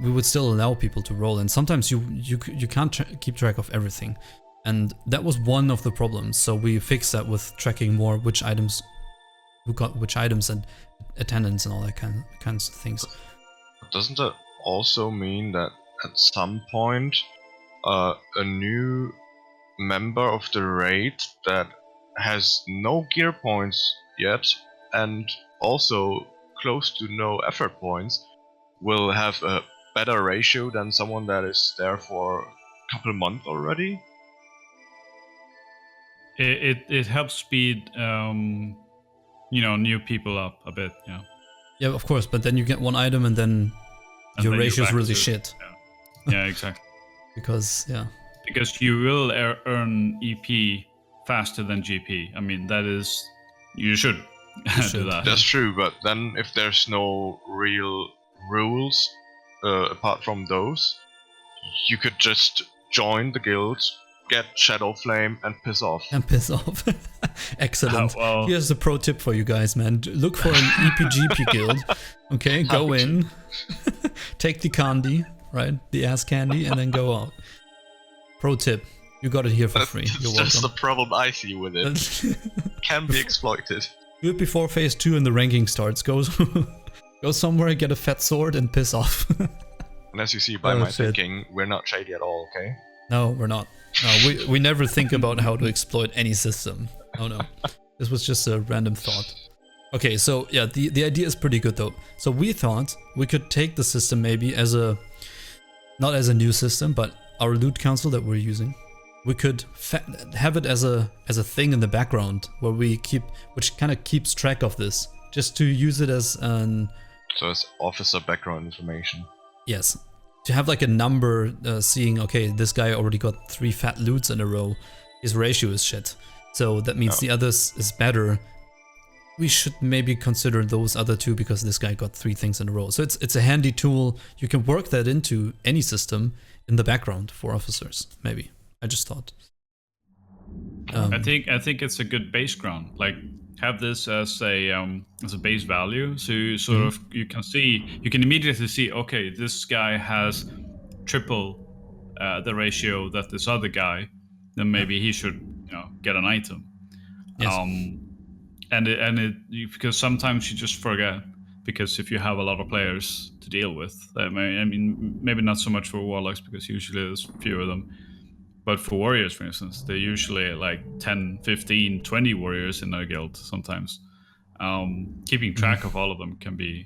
we would still allow people to roll. And sometimes you can't keep track of everything, and that was one of the problems. So we fixed that with tracking more which items, who got which items, and attendance and all that kinds of things. Doesn't that also mean that at some point a new member of the raid that has no gear points yet and also close to no effort points will have a better ratio than someone that is there for a couple months already? It helps speed new people up a bit. Yeah. Yeah, of course, but then you get one item and then And your then ratio is you're back really to- shit. Yeah, exactly. Because, yeah. Because you will earn EP faster than GP. I mean, that is, you should do should. that. That's true, but then if there's no real rules apart from those, you could just join the guild, get Shadow Flame, and piss off. And piss off. Excellent. Well- Here's a pro tip for you guys, man. Look for an EPGP guild. Okay, go in. Take the candy, right? The ass candy, and then go out. Pro tip. You got it here for free. You're That's the welcome. problem I see with it. Can be exploited. Do it before phase 2 and the ranking starts. Go somewhere, get a fat sword, and piss off. And as you see by Oh, my shit. thinking, we're not shady at all, okay? No, we're not. No, we never think about how to exploit any system. Oh no. This was just a random thought. Okay, so yeah, the idea is pretty good though. So we thought we could take the system maybe as not as a new system, but our loot council that we're using. We could have it as a thing in the background where which kind of keeps track of this, just to use it as an So it's officer background information. yes, to have like a number seeing, okay, this guy already got 3 fat loots in a row. His ratio is shit. So that means the others is better. We should maybe consider those other 2 because this guy got 3 things in a row. So it's a handy tool. You can work that into any system in the background for officers, maybe. I just thought. I think it's a good base ground. Like, have this as a base value, so you sort of you can immediately see, okay, this guy has triple the ratio that this other guy, then maybe he should get an item. Yes. Because sometimes you just forget, because if you have a lot of players to deal with, I mean maybe not so much for warlocks because usually there's few of them. But for warriors, for instance, they're usually like 10, 15, 20 warriors in a guild sometimes. Keeping track of all of them can be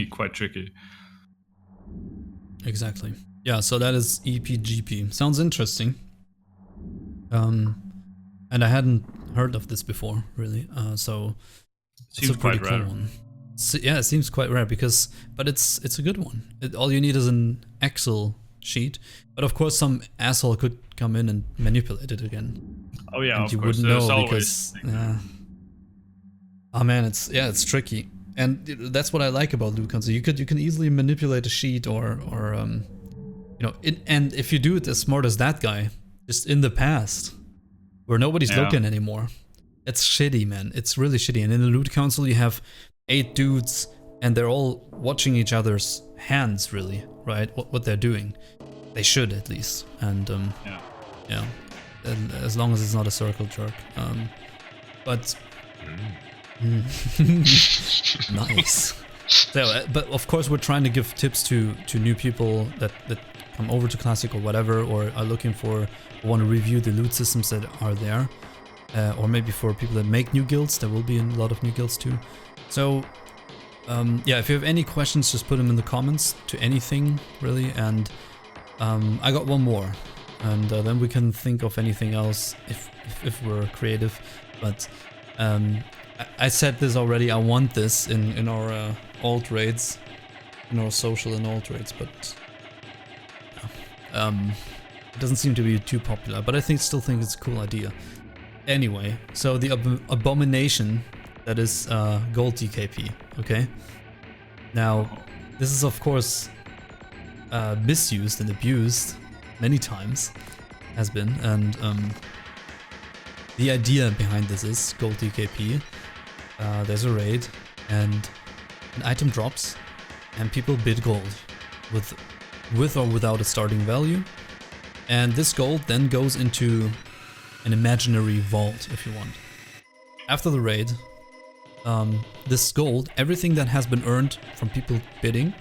quite tricky. Exactly. Yeah, so that is EPGP. Sounds interesting. And I hadn't heard of this before, really. So Seems it's a pretty quite cool rare. one. So, yeah, it seems quite rare but it's a good one. All you need is an Excel sheet, but of course some asshole could come in and manipulate it again. Oh yeah, And of you course. wouldn't There's know always because oh man, it's tricky, and that's what I like about loot council. You can easily manipulate a sheet or and if you do it as smart as that guy, just in the past, where nobody's Yeah. looking anymore, it's shitty, man. It's really shitty. And in the loot council, you have 8 dudes, and they're all watching each other's hands, really, right? What they're doing, they should at least, and yeah, and as long as it's not a circle jerk. But nice. So, but of course, we're trying to give tips to new people that come over to Classic or whatever, or are looking for, want to review the loot systems that are there, or maybe for people that make new guilds. There will be a lot of new guilds too. So, yeah, if you have any questions, just put them in the comments to anything really. And I got one more, and then we can think of anything else if we're creative. But I said this already, I want this in our alt raids, in our social and alt raids, but it doesn't seem to be too popular, but I still think it's a cool idea. Anyway, so the abomination that is gold DKP, okay? Now, this is of course misused and abused many times, has been, and the idea behind this is gold DKP. There's a raid and an item drops and people bid gold with or without a starting value, and this gold then goes into an imaginary vault, if you want. After the raid, this gold, everything that has been earned from people bidding,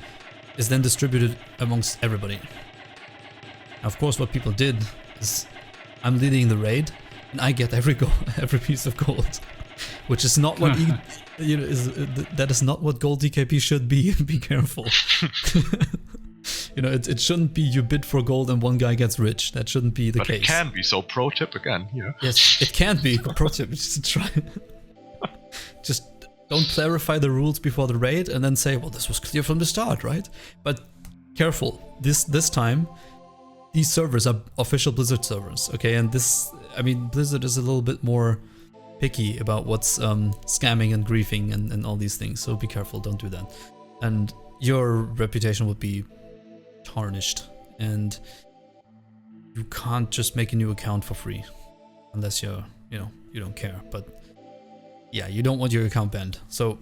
is then distributed amongst everybody. Of course, what people did is, I'm leading the raid, and I get every piece of gold, which is not what that is not what gold DKP should be. Be careful. It shouldn't be you bid for gold and one guy gets rich. That shouldn't be the case. But it can be. So pro tip again. Yeah. Yes, it can be. Pro tip. Just try. Just don't clarify the rules before the raid and then say, well, this was clear from the start, right? But careful. This time, these servers are official Blizzard servers, okay? And Blizzard is a little bit more picky about what's scamming and griefing and all these things. So be careful. Don't do that. And your reputation would be tarnished, and you can't just make a new account for free unless you don't care. But yeah, you don't want your account banned. So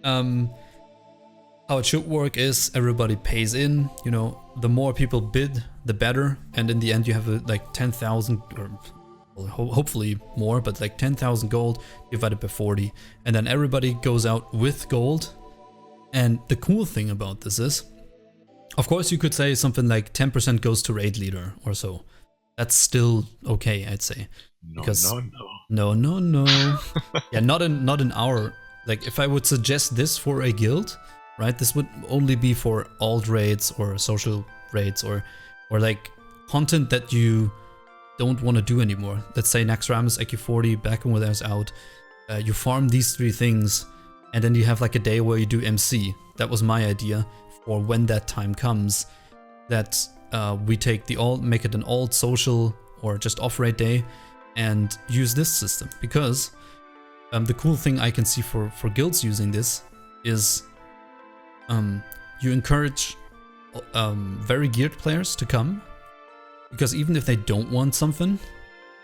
how it should work is everybody pays in, the more people bid the better, and in the end you have like 10,000 or hopefully more, but like 10,000 gold divided by 40, and then everybody goes out with gold. And the cool thing about this is, of course, you could say something like 10% goes to raid leader or so. That's still okay, I'd say. No. Yeah, not in our, like, if I would suggest this for a guild, right? This would only be for alt raids or social raids or like content that you don't want to do anymore. Let's say Naxxramas, EQ40, back when there's out. You farm these 3 things, and then you have like a day where you do MC. That was my idea. Or when that time comes, that we take make it an alt social or just off-raid day and use this system. Because the cool thing I can see for guilds using this is you encourage very geared players to come, because even if they don't want something,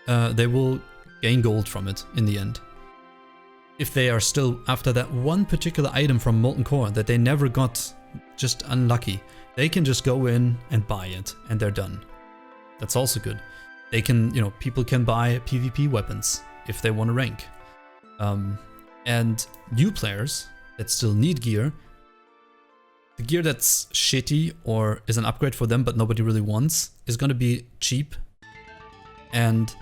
they will gain gold from it in the end. If they are still after that one particular item from Molten Core that they never got, just unlucky, they can just go in and buy it and they're done. That's also good. They can, people can buy PvP weapons if they want to rank. And new players that still need gear, the gear that's shitty or is an upgrade for them but nobody really wants, is going to be cheap. And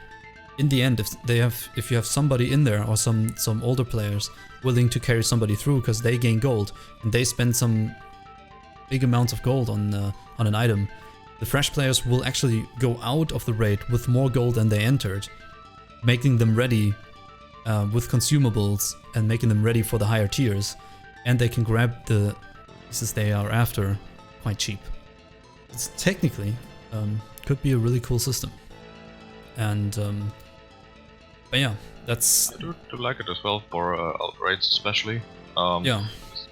in the end, if you have somebody in there or some older players willing to carry somebody through because they gain gold and they spend some big amounts of gold on an item, the fresh players will actually go out of the raid with more gold than they entered, making them ready with consumables and making them ready for the higher tiers, and they can grab the pieces they are after quite cheap. It's technically could be a really cool system. And but yeah, that's... I do like it as well for alt raids especially. Yeah.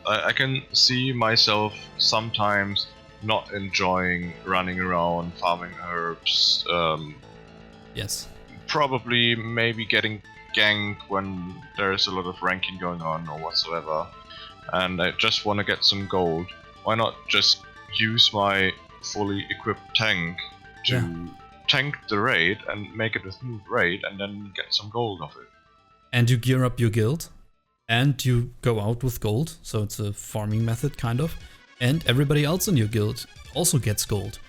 I can see myself sometimes not enjoying running around farming herbs. Yes. Probably maybe getting ganked when there's a lot of ranking going on or whatsoever, and I just want to get some gold. Why not just use my fully equipped tank to tank the raid and make it a smooth raid and then get some gold off it? And you gear up your guild, and you go out with gold, so it's a farming method kind of, and everybody else in your guild also gets gold.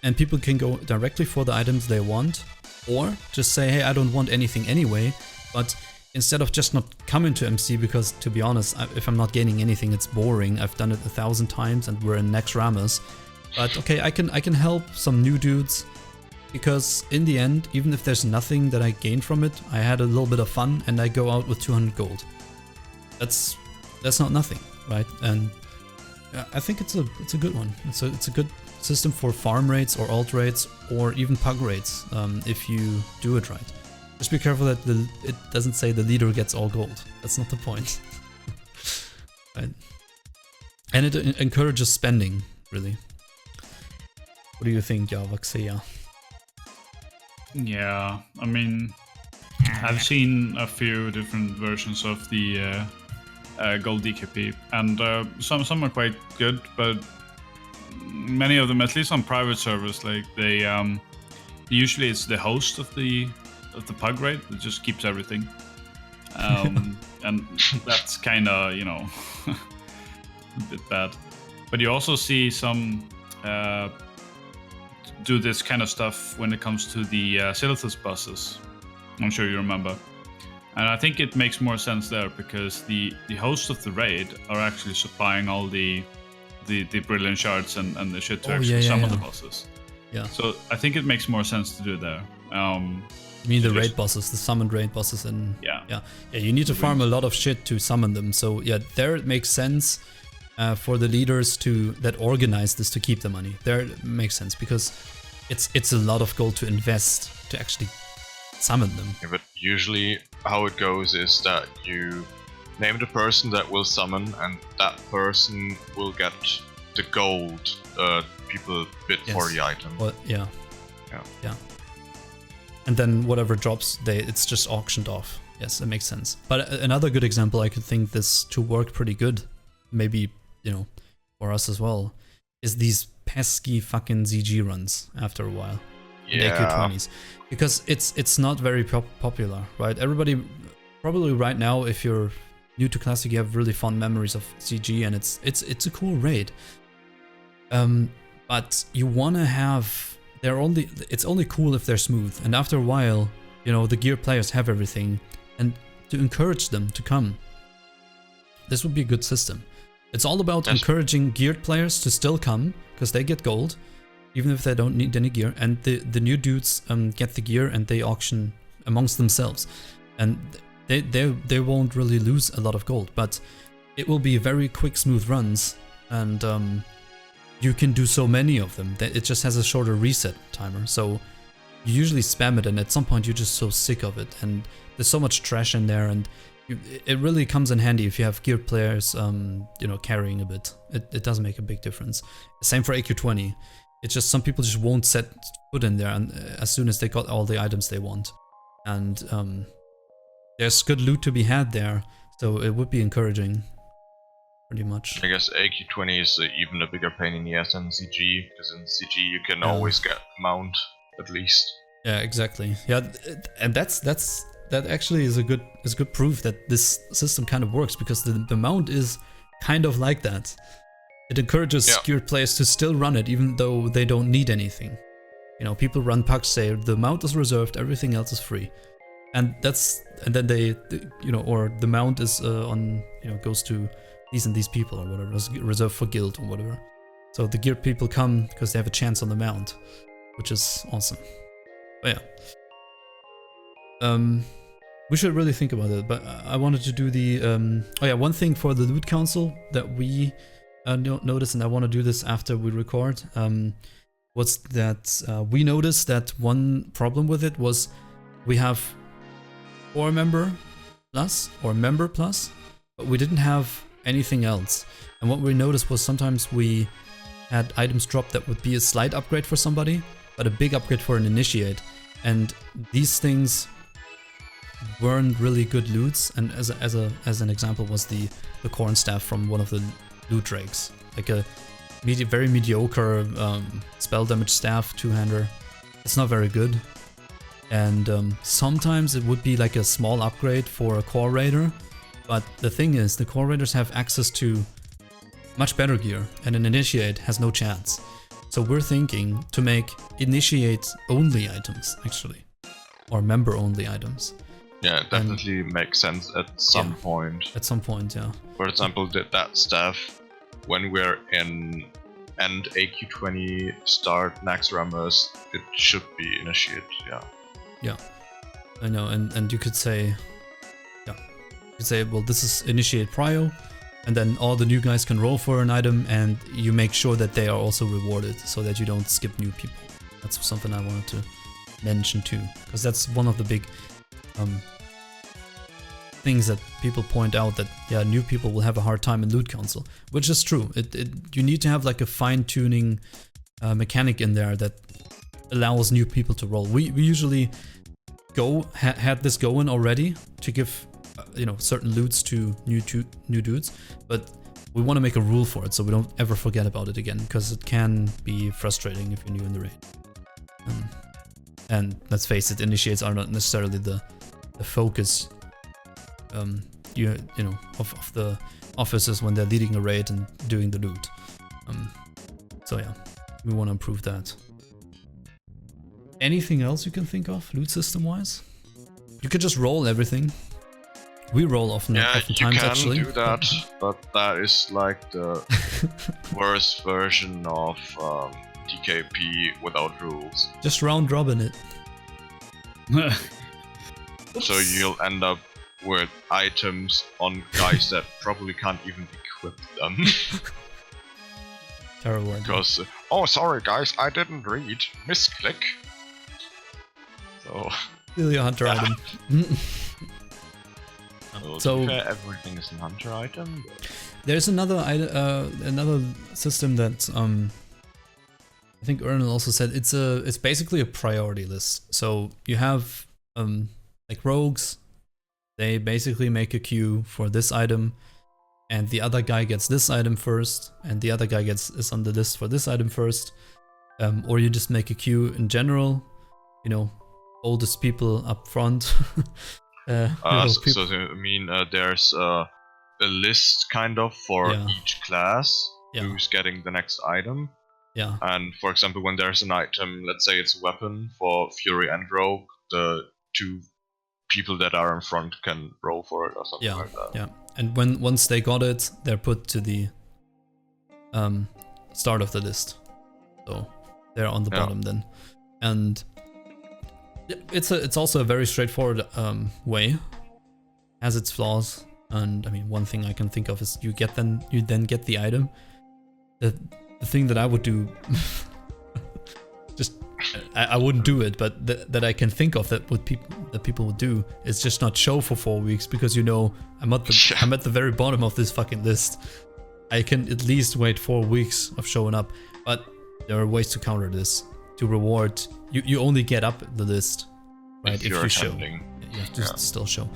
And people can go directly for the items they want, or just say, hey, I don't want anything anyway, but instead of just not coming to MC, because to be honest, if I'm not gaining anything, it's boring. I've done it 1,000 times and we're in Naxxramas. But okay, I can help some new dudes because in the end, even if there's nothing that I gained from it, I had a little bit of fun and I go out with 200 gold. That's not nothing, right? And I think it's a good one. It's a good system for farm rates or alt rates or even pug rates if you do it right. Just be careful that it doesn't say the leader gets all gold. That's not the point. Right? And it encourages spending, really. What do you think, Javaxia? Yeah, I mean, I've seen a few different versions of the Gdkp, and some are quite good, but many of them, at least on private servers, like they usually it's the host of the pug raid that just keeps everything, and that's kind of, you know, a bit bad. But you also see some do this kind of stuff when it comes to the Silithus buses. I'm sure you remember. And I think it makes more sense there because the hosts of the raid are actually supplying all the brilliant shards and the shit to actually summon the bosses. Yeah. So I think it makes more sense to do there. You mean the raid bosses, the summoned raid bosses, and yeah, you need to farm a lot of shit to summon them. So yeah, there it makes sense for the leaders that organize this to keep the money. There it makes sense because it's a lot of gold to invest to actually summon them. Yeah, but usually how it goes is that you name the person that will summon, and that person will get the gold people bid for the item. Well, yeah. And then whatever drops, it's just auctioned off. Yes, it makes sense. But another good example, I could think this to work pretty good, maybe, you know, for us as well, is these pesky fucking ZG runs after a while. Yeah. The AQ20s. Because it's not very popular, right? Everybody, probably right now, if you're new to Classic, you have really fond memories of CG, and it's a cool raid. But you want to have... It's only cool if they're smooth, and after a while, you know, the gear players have everything, and to encourage them to come, this would be a good system. It's all about encouraging geared players to still come, because they get gold, even if they don't need any gear, and the new dudes get the gear and they auction amongst themselves, and they won't really lose a lot of gold, but it will be very quick, smooth runs, and you can do so many of them that it just has a shorter reset timer. So you usually spam it, and at some point you're just so sick of it, and there's so much trash in there, and it really comes in handy if you have geared players, you know, carrying a bit. It does make a big difference. Same for AQ20. It's just some people just won't set foot in there, and as soon as they got all the items they want, and there's good loot to be had there, so it would be encouraging. Pretty much. I guess AQ20 is even a bigger pain in the ass than CG, because in CG you can always get mount, at least. Yeah, exactly. Yeah, and that actually is a good proof that this system kind of works, because the mount is kind of like that. It encourages geared players to still run it, even though they don't need anything. You know, people run pucks, say the mount is reserved, everything else is free, and then they you know, or the mount is on, you know, goes to these and these people or whatever, is reserved for guild or whatever. So the geared people come because they have a chance on the mount, which is awesome. But yeah. We should really think about it, but I wanted to do the... one thing for the loot council that we noticed, and I want to do this after we record, was that we noticed that one problem with it was we have 4 member plus, or member plus, but we didn't have anything else. And what we noticed was sometimes we had items drop that would be a slight upgrade for somebody, but a big upgrade for an initiate. And these things weren't really good loots. And as an example was the corn staff from one of the loot drakes, like a very mediocre spell damage staff 2-hander. It's not very good. And sometimes it would be like a small upgrade for a core raider. But the thing is, the core raiders have access to much better gear, and an initiate has no chance. So we're thinking to make initiate-only items, actually. Or member-only items. Yeah, it definitely makes sense at some point. At some point, yeah. For example, that staff, when we're in and AQ20 start Naxxramas, it should be initiate, yeah. Yeah, I know, and you could say, yeah, you could say, well, this is initiate prio, and then all the new guys can roll for an item, and you make sure that they are also rewarded, so that you don't skip new people. That's something I wanted to mention too, because that's one of the big things that people point out, that yeah, new people will have a hard time in loot council, which is true. You need to have like a fine-tuning mechanic in there that allows new people to roll. We usually had this going already to give certain loots to new dudes, but we want to make a rule for it so we don't ever forget about it again, because it can be frustrating if you're new in the raid. And let's face it, initiates are not necessarily the focus of the officers when they're leading a raid and doing the loot. So yeah, we want to improve that. Anything else you can think of loot system wise? You could just roll everything. We roll oftentimes you can actually. do that, but that is like the worst version of Gdkp without rules. Just round robin it. So you'll end up with items on guys that probably can't even equip them. Terrible. Because, oh sorry guys, I didn't read. Misclick. So... Steal your hunter item. So to be fair, everything is a hunter item. There's another system that I think Ernal also said it's basically a priority list. So you have like rogues, they basically make a queue for this item, and the other guy gets this item first, and the other guy is on the list for this item first, or you just make a queue in general, oldest people up front. So I mean, there's a list kind of for each class who's getting the next item. Yeah. And for example, when there's an item, let's say it's a weapon for Fury and Rogue, the two people that are in front can roll for it or something like that. Yeah. And once they got it, they're put to the start of the list. So they're on the bottom then. And it's also a very straightforward way. Has its flaws, and I mean, one thing I can think of is you then get the item. The thing that I would do, just I wouldn't do it, but that I can think of that people would do is just not show for 4 weeks, because I'm at the very bottom of this fucking list. I can at least wait 4 weeks of showing up, but there are ways to counter this. To reward, you only get up the list, right? If you show, you have to still show.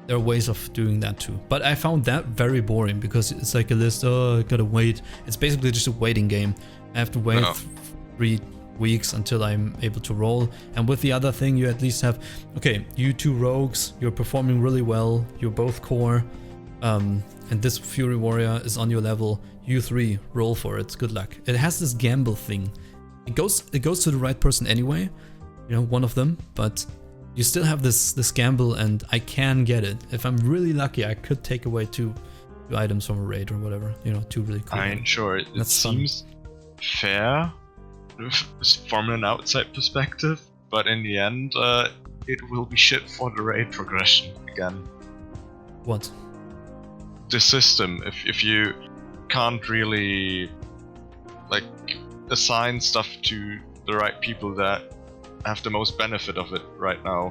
There are ways of doing that too, but I found that very boring, because it's like a list. Oh, I gotta wait. It's basically just a waiting game. I have to wait 3 weeks until I'm able to roll. And with the other thing, you at least have, okay, you two rogues, you're performing really well. You're both core, and this Fury Warrior is on your level. You three roll for it. Good luck. It has this gamble thing. It goes to the right person anyway, one of them, but you still have this gamble, and I can get it. If I'm really lucky, I could take away two items from a raid or whatever, two really cool. I'm sure it seems fair from an outside perspective, but in the end, it will be shit for the raid progression again. What? The system, if you can't really assign stuff to the right people that have the most benefit of it right now.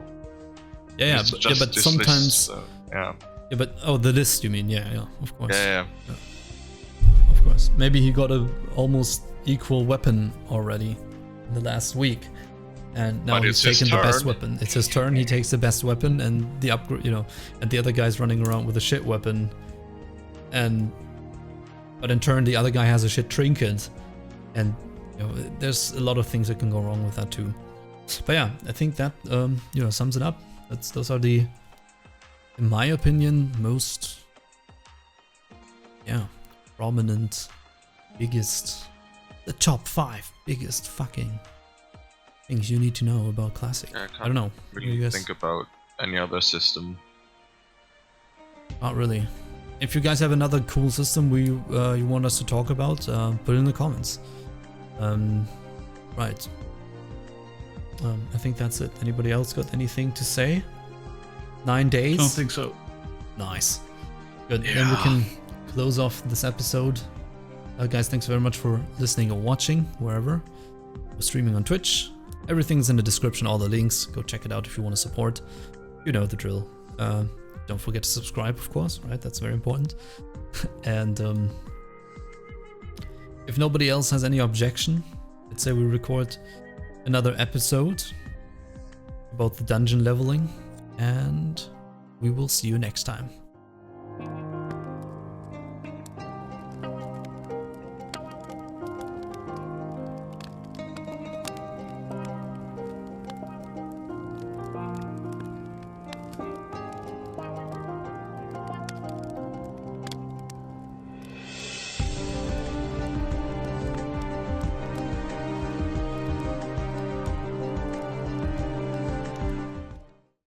Yeah, but sometimes. List, Yeah, but the list you mean? Yeah, of course. Yeah. Of course. Maybe he got a almost equal weapon already in the last week, and now he's taken the best weapon. It's his turn. He takes the best weapon, and the upgrade, and the other guy's running around with a shit weapon, but in turn the other guy has a shit trinket, and there's a lot of things that can go wrong with that too. But yeah, I think that sums it up. Those are the, in my opinion, most prominent, biggest, the top 5 biggest fucking things you need to know about Classic. Yeah, I don't know. Really think about any other system. Not really. If you guys have another cool system you want us to talk about, put it in the comments. Right. I think that's it. Anybody else got anything to say? 9 days? Don't think so. Nice. Good. Yeah. Then we can close off this episode. Guys, thanks very much for listening or watching, wherever. We're streaming on Twitch. Everything's in the description, all the links. Go check it out if you want to support. You know the drill. Don't forget to subscribe, of course, right? That's very important. And if nobody else has any objection, let's say we record another episode about the dungeon leveling, and we will see you next time.